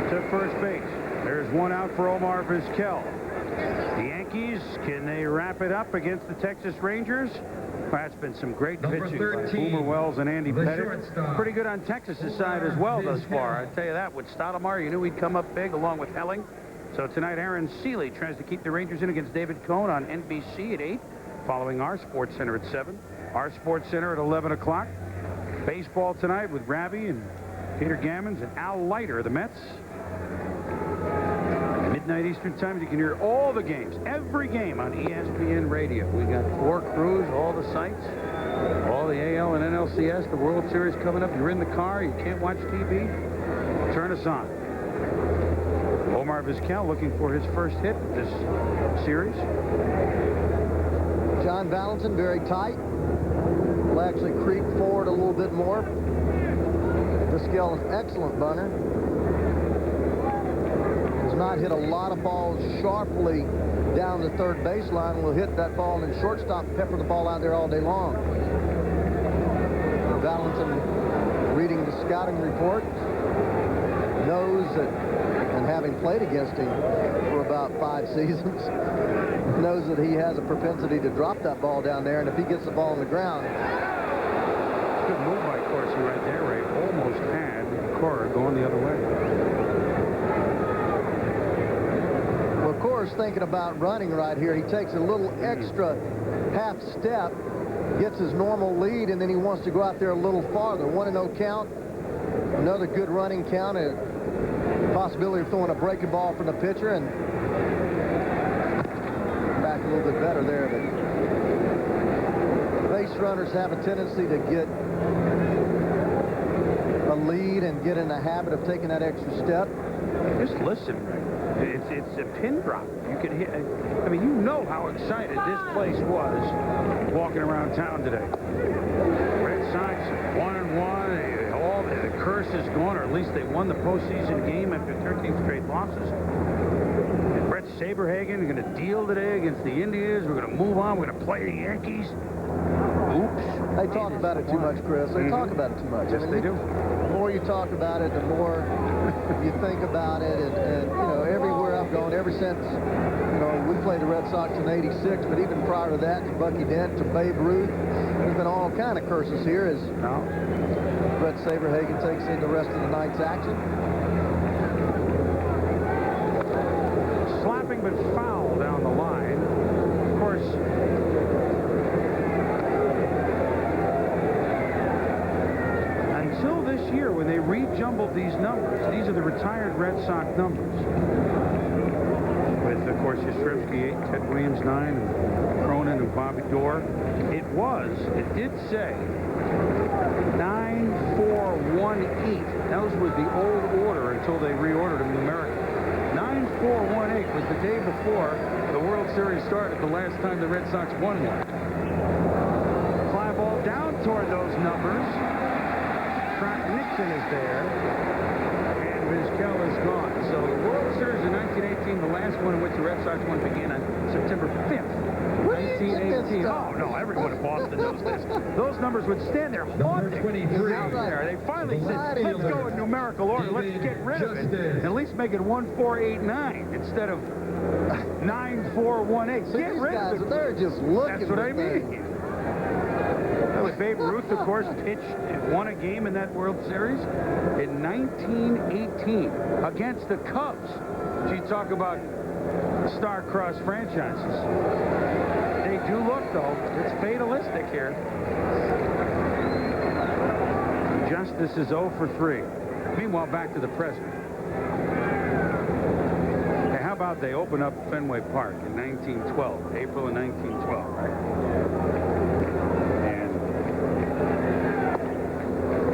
to first base. There's one out for Omar Vizquel. The Yankees, can they wrap it up against the Texas Rangers? Well, that's been some great pitching by Boomer Wells and Andy Pettit. Pretty good on Texas's side as well thus far. I tell you that, with Stoudemire, you knew he'd come up big along with Helling. So tonight, Aaron Seeley tries to keep the Rangers in against David Cohn on NBC at 8, following our Sports Center at 7. Our Sports Center at 11 o'clock. Baseball tonight with Ravi and Peter Gammons and Al Leiter of the Mets. Midnight Eastern Time, you can hear all the games, every game on ESPN Radio. We got 4 crews, all the sites, all the AL and NLCS, the World Series coming up. You're in the car, you can't watch TV, turn us on. Omar Vizquel looking for his first hit this series. John Valentin very tight. Will actually creep forward a little bit more. Vizquel is an excellent bunter. Does not hit a lot of balls sharply down the third baseline. Will hit that ball in shortstop, pepper the ball out there all day long. Valentin, reading the scouting report, knows that, and having played against him for about 5 seasons, knows that he has a propensity to drop that ball down there, and if he gets the ball on the ground. Good move by Corsi right there, Ray. Almost had Cora going the other way. Well, Cora's thinking about running right here. He takes a little extra half step, gets his normal lead, and then he wants to go out there a little farther. 1-0 count, another good running count, a possibility of throwing a breaking ball from the pitcher, and back a little bit better there. But base runners have a tendency to get a lead and get in the habit of taking that extra step. Just listen, Ray. It's a pin drop. You can hear. I mean, you know how excited this place was walking around town today. Red Sox 1-1. All the curse is gone, or at least they won the postseason game after 13 straight losses. And Brett Saberhagen going to deal today against the Indians. We're going to move on. We're going to play the Yankees. Oops. They talk about it too much, Chris. They talk about it too much. Yes, they do. The more you talk about it, the more you think about it. And you know, everywhere I've gone, ever since, you know, we played the Red Sox in '86, but even prior to that, to Bucky Dent, to Babe Ruth, there's been all kind of curses here as Brett Saberhagen takes in the rest of the night's action. Slapping but foul down the line. Of course, until this year when they rejumbled these numbers, these are the retired Red Sox numbers. With, of course, Yastrzemski 8, Ted Williams 9, and Cronin and Bobby Doerr. It did say 9-4-1-8. Those was the old order until they reordered them numerically. 9-4-1-8 was the day before the World Series started, the last time the Red Sox won one. Fly ball down toward those numbers. Trot Nixon is there, and Vizquel is gone. So the World Series in 1918, the last one in which the Red Sox won, began on September 5th, 1918. Oh, no, everyone in Boston knows this. Those numbers would stand there haunting out there. They finally said, let's go in numerical order. Let's get rid of it. And at least make it 1-4-8-9 instead of 9-4-1-8. Get rid of it. They're just looking. That's what I mean. Well, Babe Ruth, of course, won a game in that World Series in 1918 against the Cubs. So you talk about star-crossed franchises. They do look, though. It's fatalistic here. Justice is 0 for 3. Meanwhile, back to the present. Hey, how about they open up Fenway Park in 1912, April of 1912, right? And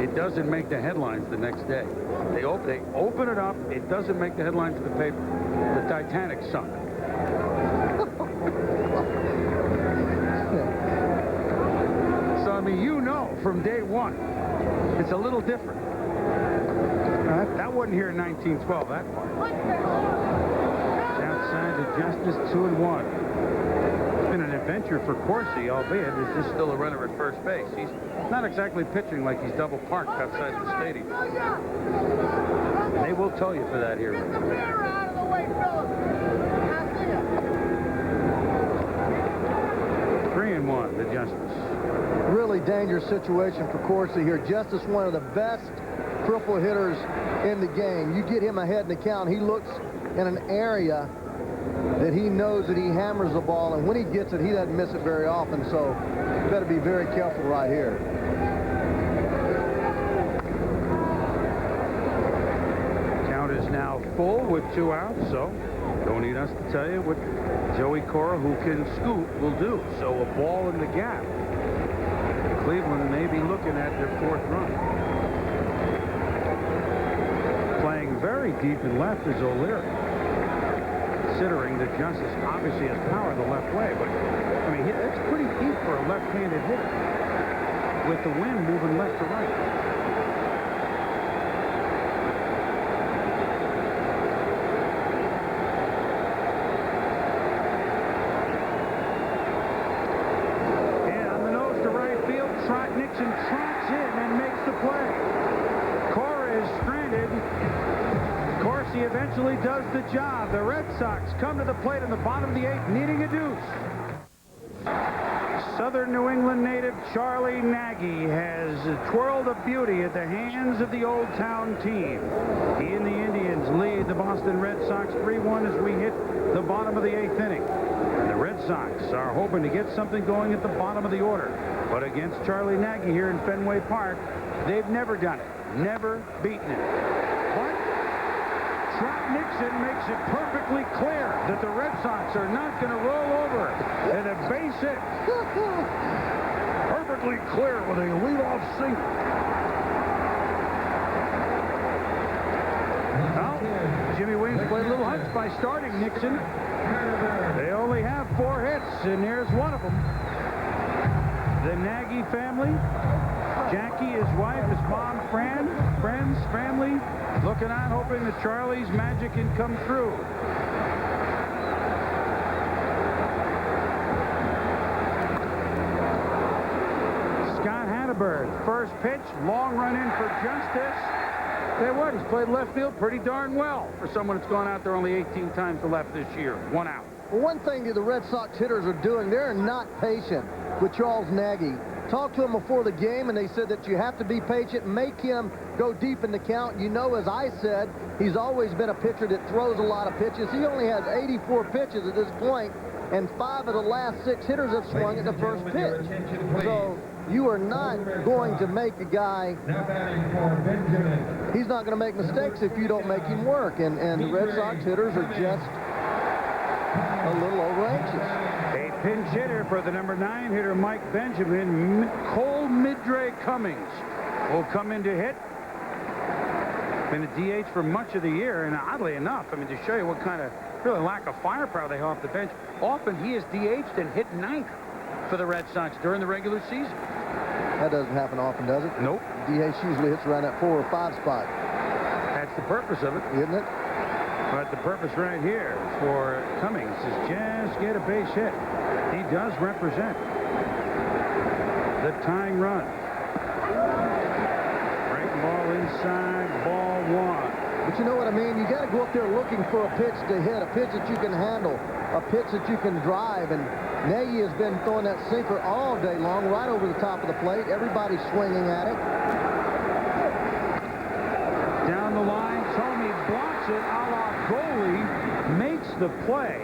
it doesn't make the headlines the next day. They open it up. It doesn't make the headlines of the paper. The Titanic sunk. So, I mean, you know from day one, it's a little different. That wasn't here in 1912, that part. Outside to Justice, 2-1. It's been an adventure for Corsi, albeit there's just still a runner at first base. He's not exactly pitching like he's double parked outside the stadium. They will tell you for that here. 3-1 to Justice. Really dangerous situation for Corsi here. Justice, one of the best triple hitters in the game. You get him ahead in the count, he looks in an area that he knows that he hammers the ball, and when he gets it, he doesn't miss it very often, so you better be very careful right here. Count is now full with 2 outs, so don't need us to tell you what Joey Cora, who can scoop, will do. So a ball in the gap. Cleveland may be looking at their 4th run. Playing very deep in left is O'Leary. Considering that Justice obviously has power the left way, but I mean, that's pretty deep for a left-handed hitter with the wind moving left to right. And on the nose to right field, Nixon trots in and makes the play. Cora is stranded. Corsi eventually does the job. The Red Sox come to the plate in the bottom of the 8th, needing a deuce. Southern New England native Charlie Nagy has twirled a beauty at the hands of the Old Town team. He and the Indians lead the Boston Red Sox 3-1 as we hit the bottom of the 8th inning. And the Red Sox are hoping to get something going at the bottom of the order. But against Charlie Nagy here in Fenway Park, they've never done it. Never beaten it. But Nixon makes it perfectly clear that the Red Sox are not going to roll over and a base hit. Perfectly clear with a leadoff single. Well, Jimmy Williams played a little hunch by starting Nixon. They only have 4 hits, and there's one of them. The Nagy family, Jackie, his wife, his mom, friends, family, looking on, hoping that Charlie's magic can come through. Scott Hatteberg, first pitch, long run in for Justice. Tell you what, he's played left field pretty darn well for someone that's gone out there only 18 times to left this year. 1 out. Well, one thing that the Red Sox hitters are doing, they're not patient with Charles Nagy. Talked to him before the game, and they said that you have to be patient, make him go deep in the count. You know, as I said, he's always been a pitcher that throws a lot of pitches. He only has 84 pitches at this point, and 5 of the last 6 hitters have swung at the first pitch. So you are not going to make a guy, he's not going to make mistakes if you don't make him work, and the Red Sox hitters are just a little over anxious. A pinch hitter for the number 9 hitter, Mike Benjamin. Cole Midre Cummings will come in to hit. Been a DH for much of the year, and oddly enough, I mean, to show you what kind of really lack of firepower they have off the bench, often he is DH'd and hit 9th for the Red Sox during the regular season. That doesn't happen often, does it? Nope. DH usually hits around that 4 or 5 spot. That's the purpose of it. Isn't it? But the purpose right here for Cummings is just get a base hit. He does represent the tying run. Breaking ball inside, ball 1. But you know what I mean? You got to go up there looking for a pitch to hit, a pitch that you can handle, a pitch that you can drive. And Nagy has been throwing that sinker all day long, right over the top of the plate. Everybody's swinging at it. Down the line, Tony blocks it a la goalie, makes the play,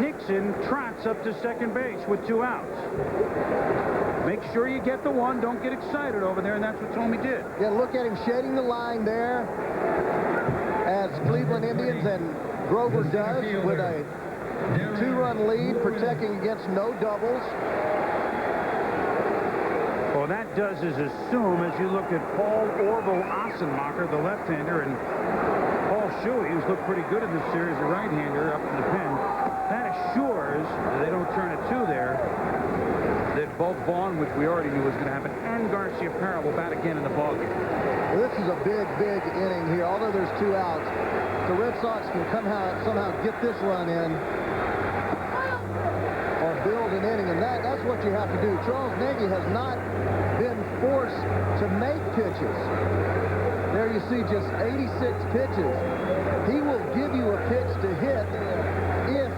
Nixon trots up to second base with 2 outs. Make sure you get the one. Don't get excited over there, and that's what Tomey did. Yeah, look at him shading the line there as Cleveland Indians and Grover does with a 2-run lead, protecting against no doubles. Well, that does is assume, as you look at Paul Orville Ossenmacher, the left-hander, and Paul Shuey, who's looked pretty good in this series, the right-hander up in the pen. That assures that they don't turn it 2 there, that both Vaughn, which we already knew was going to happen, and Garcia Parra will bat again in the ballgame. Well, this is a big, big inning here. Although there's 2 outs, the Red Sox can somehow get this run in or build an inning, and that's what you have to do. Charles Nagy has not been forced to make pitches. There you see just 86 pitches. He will give you a pitch to hit if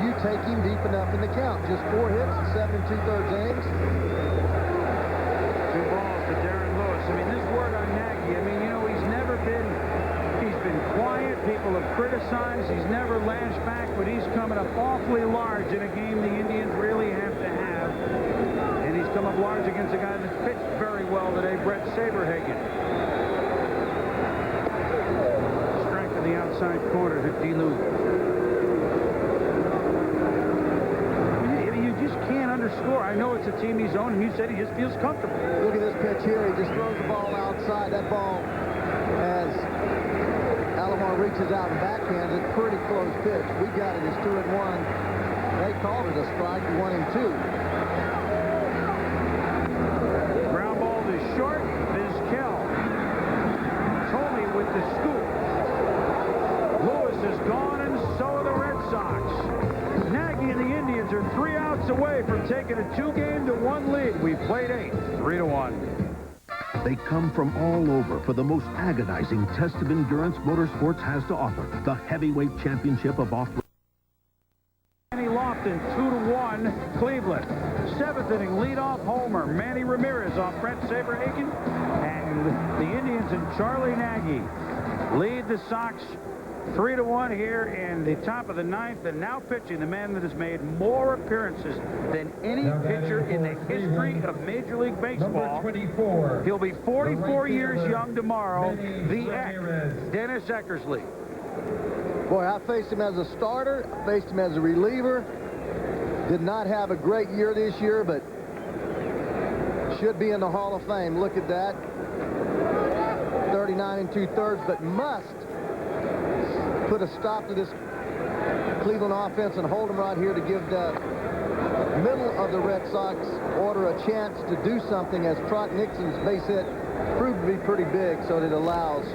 you take him deep enough in the count. Just 4 hits in 7 2/3 innings. 2 balls to Darren Lewis. I mean, this word on Nagy, I mean, you know, he's been quiet. People have criticized. He's never lashed back, but he's coming up awfully large in a game the Indians really have to have. And he's come up large against a guy that's pitched very well today, Brett Saberhagen. Strike in the outside corner to DeLu. You just can't underscore. I know it's a team he's owned, and you said he just feels comfortable. Look at this pitch here. He just throws the ball outside. That ball, as Alomar reaches out and backhands it, pretty close pitch. We got it as 2-1. They called it a strike, 1-2. Ground ball to short. Vizquel. Tomey with the scoop. Lewis is gone, and so are the Red Sox. Nagy and the Indians are 3 outs away from taking a 2-game to 1 lead. We've played 8, 3-1. They come from all over for the most agonizing test of endurance motorsports has to offer, the heavyweight championship of off-road. Manny Lofton, 2-1, Cleveland. 7th inning leadoff homer. Manny Ramirez off Brett Saberhagen. And the Indians and Charlie Nagy lead the Sox 3-1 here in the top of the 9th, and now pitching the man that has made more appearances than any pitcher in the history of Major League Baseball. He'll be 44 years young tomorrow. The Eck, Dennis Eckersley. Boy, I faced him as a starter. I faced him as a reliever. Did not have a great year this year, but should be in the Hall of Fame. Look at that. 39 2/3, but must put a stop to this Cleveland offense and hold them right here to give the middle of the Red Sox order a chance to do something, as Trot Nixon's base hit proved to be pretty big, so that it allows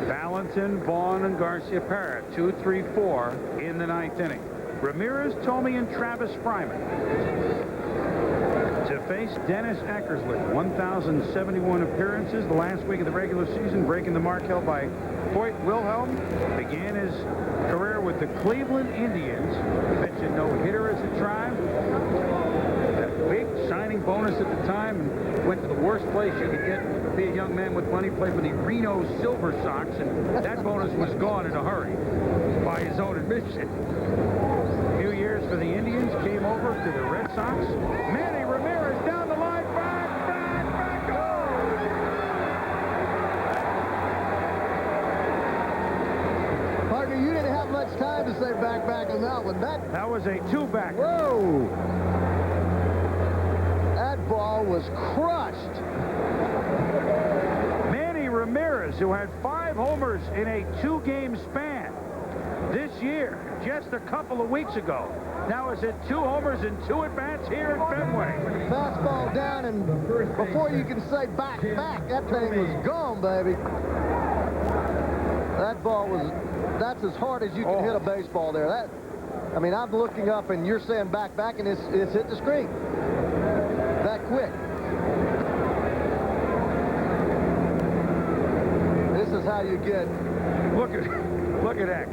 Valentin, Vaughn, and Garcia Parra, 2, 3, 4 in the 9th inning. Ramirez, Tomey, and Travis Fryman to face Dennis Eckersley. 1,071 appearances the last week of the regular season, breaking the mark held by Hoyt Wilhelm. Began his career with the Cleveland Indians. Pitched a no-hitter as a Tribe. Had a big signing bonus at the time, and went to the worst place you could get to be a young man with money. Played for the Reno Silver Sox, and that bonus was gone in a hurry by his own admission. A few years for the Indians, came over to the Red Sox. Manny Ramirez down the line, back, oh! Partner, you didn't have much time to say back on that one. That was a 2-back. Whoa! That ball was crushed. Manny Ramirez, who had 5 homers in a 2-game span this year, just a couple of weeks ago, now is at 2 homers and 2 at-bats here at Fenway. Fastball down, and before you can say back, that thing was gone, baby. That ball was, that's as hard as you can hit a baseball there. That, I mean, I'm looking up, and you're saying back, and it's hit the screen. That quick. This is how you get. Look at Eck.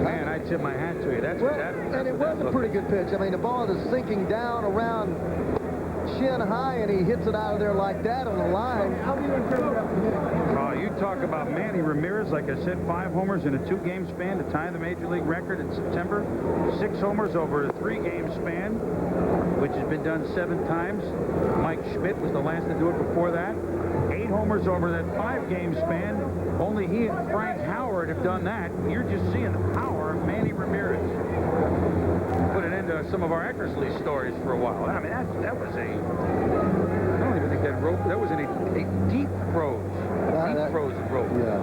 Man, I tip my hat to you. That's well, what that. And it was a pretty good pitch. I mean, the ball is sinking down around shin high, and he hits it out of there like that on the line. Oh, you talk about Manny Ramirez, like I said, 5 homers in a 2-game span to tie the Major League record in September. 6 homers over a 3-game span, which has been done 7 times. Mike Schmidt was the last to do it before that. 8 homers over that 5-game span. Only he and Frank Howard have done that. You're just seeing the power of Manny Ramirez. Put it into some of our Eckersley stories for a while. I mean, that was a... I don't even think that was a deep throws. Deep throws of rope. Yeah.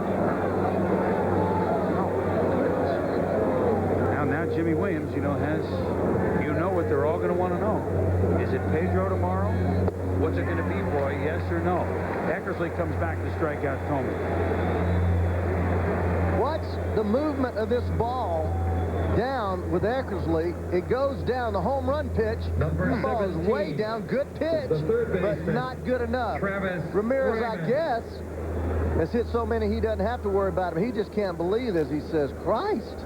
Now Jimmy Williams, has, what they're all going to want to know. Is it Pedro tomorrow? What's it going to be, Roy? Yes or no? Eckersley comes back to strike out Tomey. Watch the movement of this ball down with Eckersley. It goes down the home run pitch. The ball is way down. Good pitch, but not good enough. Ramirez, I guess, has hit so many he doesn't have to worry about him. He just can't believe, as he says, Christ.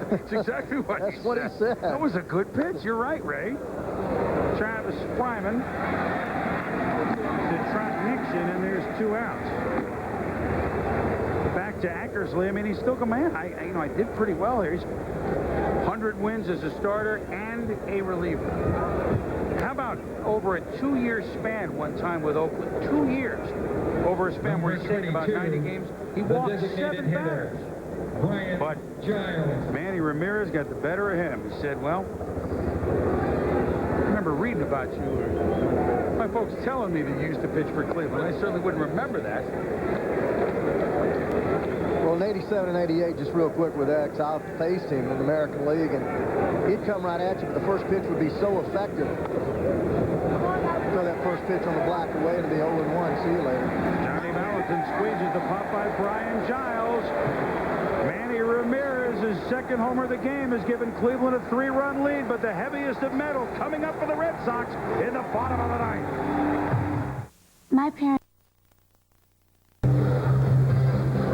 That's exactly what That's what he said. That was a good pitch. You're right, Ray. Travis Fryman to Trot Nixon, and there's 2 outs. Back to Eckersley. I mean, he's still come in. I did pretty well here. He's 100 wins as a starter and a reliever. How about over a 2-year span one time with Oakland? 2 years over a span where he's saved about 90 games. He walked 7 batters. But Manny Ramirez got the better of him. He said, well, I remember reading about you, or my folks telling me that you used to pitch for Cleveland. I certainly wouldn't remember that. Well, in 87 and 88, just real quick with X, I faced him in the American League, and he'd come right at you, but the first pitch would be so effective. Throw that first pitch on the black away to be 0-1. See you later. Johnny Valentin squeezes the pop by Brian Giles. Manny Ramirez's second homer of the game has given Cleveland a 3-run lead, but the heaviest of metal coming up for the Red Sox in the bottom of the 9th. My parents...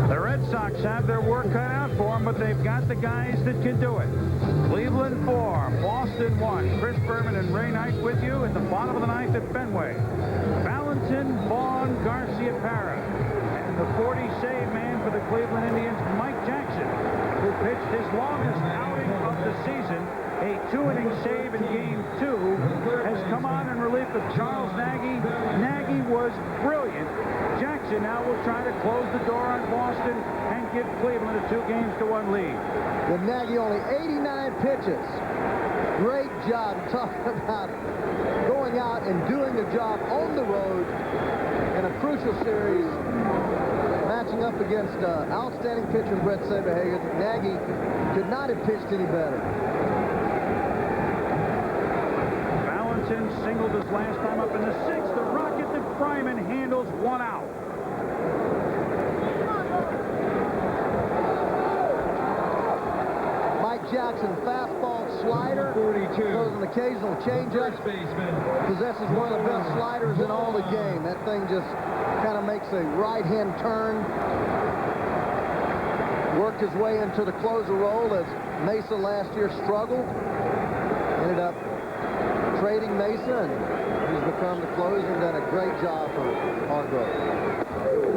The Red Sox have their work cut out for them, but they've got the guys that can do it. Cleveland 4, Boston 1. Chris Berman and Ray Knight with you at the bottom of the 9th at Fenway. Valentin, Vaughn, Garcia-Parra. And the 40-save man for the Cleveland Indians, Mike Jackson, who pitched his longest outing of the season, a 2-inning save in Game 2, has come on in relief of Charles Nagy. Nagy was brilliant. Jackson now will try to close the door on Boston and give Cleveland a 2-1 lead. With Nagy only 89 pitches. Great job talking about going out and doing the job on the road in a crucial series, matching up against outstanding pitcher Brett Saberhagen. Nagy could not have pitched any better. Valentin singled his last time up in the 6th. The rocket that Fryman handles 1 out. Mike Jackson, fastball, slider, throws an occasional changeup, possesses one of the best sliders in all the game. That thing just kind of makes a right-hand turn. Worked his way into the closer role as Mesa last year struggled. Ended up trading Mesa, and he's become the closer and done a great job for Hargrove.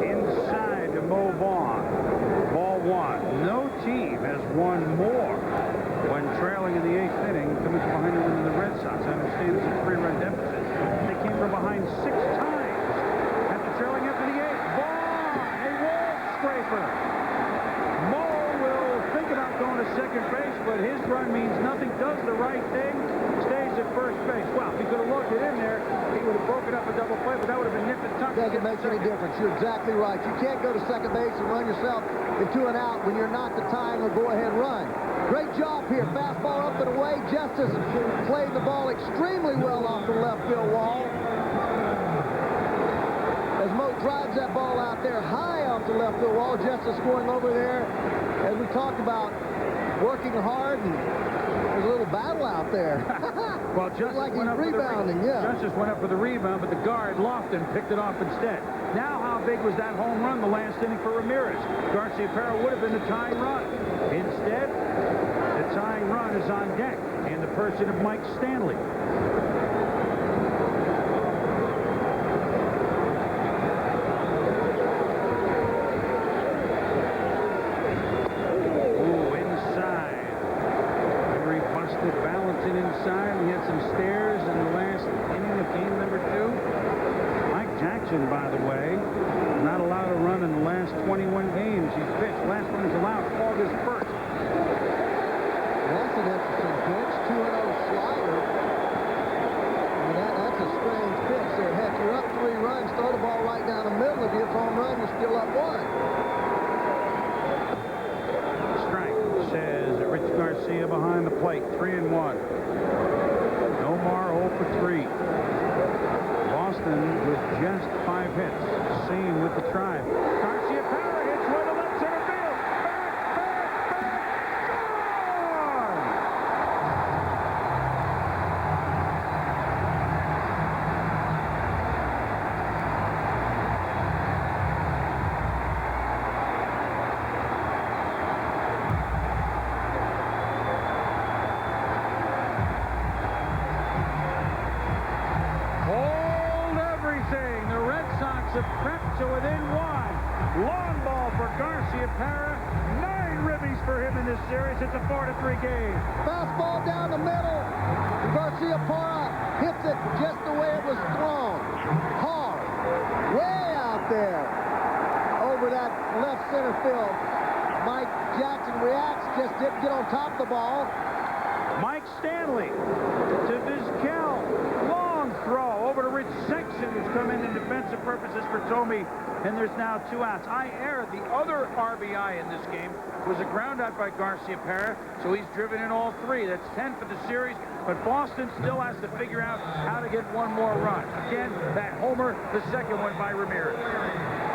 Inside to Mo Vaughn. Ball 1. No team has won more when trailing in the 8th inning, coming from behind than the Red Sox. I understand it's a 3-run deficit. They came from behind 6 times after trailing after the 8th. Vaughn, a wall scraper. Mo will think about going to second base, but his run means nothing. Does the right thing, stays at first base. Well, if he could have looked it in there, he would have broken up a double play, but that would have been nip and tuck. Doesn't make any difference. You're exactly right. You can't go to second base and run yourself into an out when you're not the time or go-ahead run. Great job here. Fastball up and away. Justice played the ball extremely well off the left field wall. As Mo drives that ball out there high off the left field wall, Justice going over there, as we talked about, working hard, and there's a little battle out there. Well, Justice like he's went up rebounding, yeah. Justice went up for the rebound, but the guard Lofton picked it off instead. Now, how big was that home run the last inning for Ramirez? Garcia-Parra would have been the tying run. Instead, the tying run is on deck in the person of Mike Stanley. side. We had some stairs in the last inning of game number 2. Mike Jackson, by the way, not allowed to run in the last 21 games he's pitched. Last one he's allowed August 1st. That's an interesting pitch. 2-0 slider. I mean, that's a strange pitch there. Heck, you're up 3 runs, throw the ball right down the middle. If you hit home run, you're still up 1. Garcia behind the plate, 3-1. Nomar 0 for 3. Boston with just 5 hits. Same with the Tribe. Garcia Parra hits one to left center field. Have crept to within 1. Long ball for Garcia Parra. 9 ribbies for him in this series. It's a 4-3 game. Fastball down the middle. Garcia Parra hits it just the way it was thrown. Hard. Way out there. Over that left center field. Mike Jackson reacts. Just didn't get on top of the ball. Mike Stanley to Vizquel. Long throw over to Rich Sexton, who's come in defensive purposes for Tomey, and there's now 2 outs. The other RBI in this game was a ground out by Garcia Parra, so he's driven in all 3. That's 10 for the series, but Boston still has to figure out how to get 1 more run. Again, that homer, the second one by Ramirez.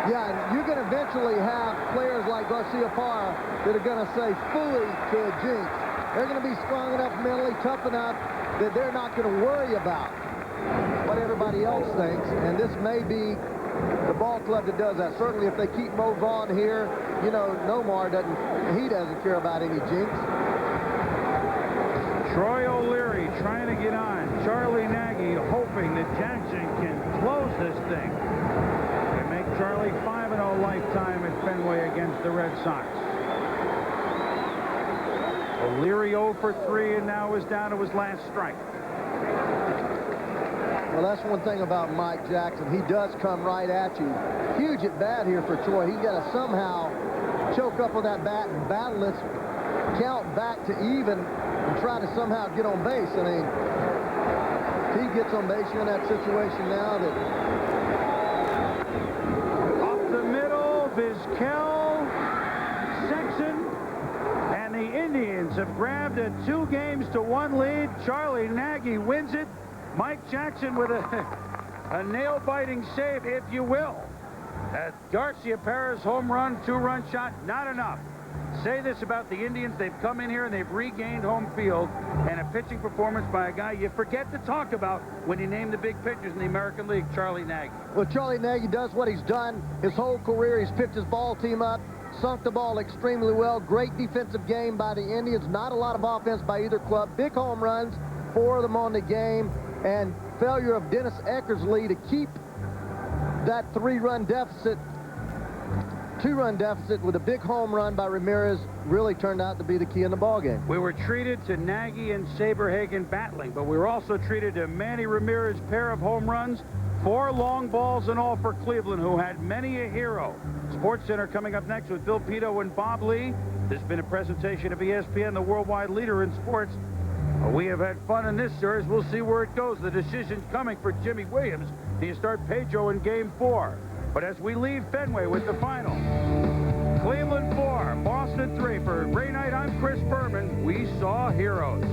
Yeah, and you're going to eventually have players like Garcia Parra that are going to say phooey to a jinx. They're going to be strong enough mentally, tough enough, that they're not going to worry about what everybody else thinks, and this may be the ball club that does that. Certainly if they keep Mo Vaughn here, you know, Nomar doesn't care about any jinx. Troy O'Leary trying to get on. Charlie Nagy hoping that Jackson can close this thing and make Charlie 5-0 lifetime at Fenway against the Red Sox. O'Leary 0 for 3 and now is down to his last strike. Well, that's one thing about Mike Jackson. He does come right at you. Huge at bat here for Troy. He's got to somehow choke up with that bat and battle this count back to even and try to somehow get on base. I mean, if he gets on base, you're in that situation now that... Up the middle, Vizquel, Sexton, and the Indians have grabbed a 2-1 lead. Charlie Nagy wins it. Mike Jackson with a nail-biting save, if you will. Garcia Parra's home run, 2-run shot, not enough. Say this about the Indians, they've come in here and they've regained home field, and a pitching performance by a guy you forget to talk about when you name the big pitchers in the American League, Charlie Nagy. Well, Charlie Nagy does what he's done his whole career. He's picked his ball team up, sunk the ball extremely well. Great defensive game by the Indians. Not a lot of offense by either club. Big home runs, 4 of them on the game. And failure of Dennis Eckersley to keep that 2-run deficit with a big home run by Ramirez really turned out to be the key in the ballgame. We were treated to Nagy and Saberhagen battling, but we were also treated to Manny Ramirez' pair of home runs, 4 long balls in all for Cleveland, who had many a hero. Sports Center coming up next with Bill Pito and Bob Lee. This has been a presentation of ESPN, the worldwide leader in sports. We have had fun in this series. We'll see where it goes. The decision's coming for Jimmy Williams. Do you start Pedro in Game 4? But as we leave Fenway with the final, Cleveland 4, Boston 3. For Ray Knight, I'm Chris Berman. We saw heroes.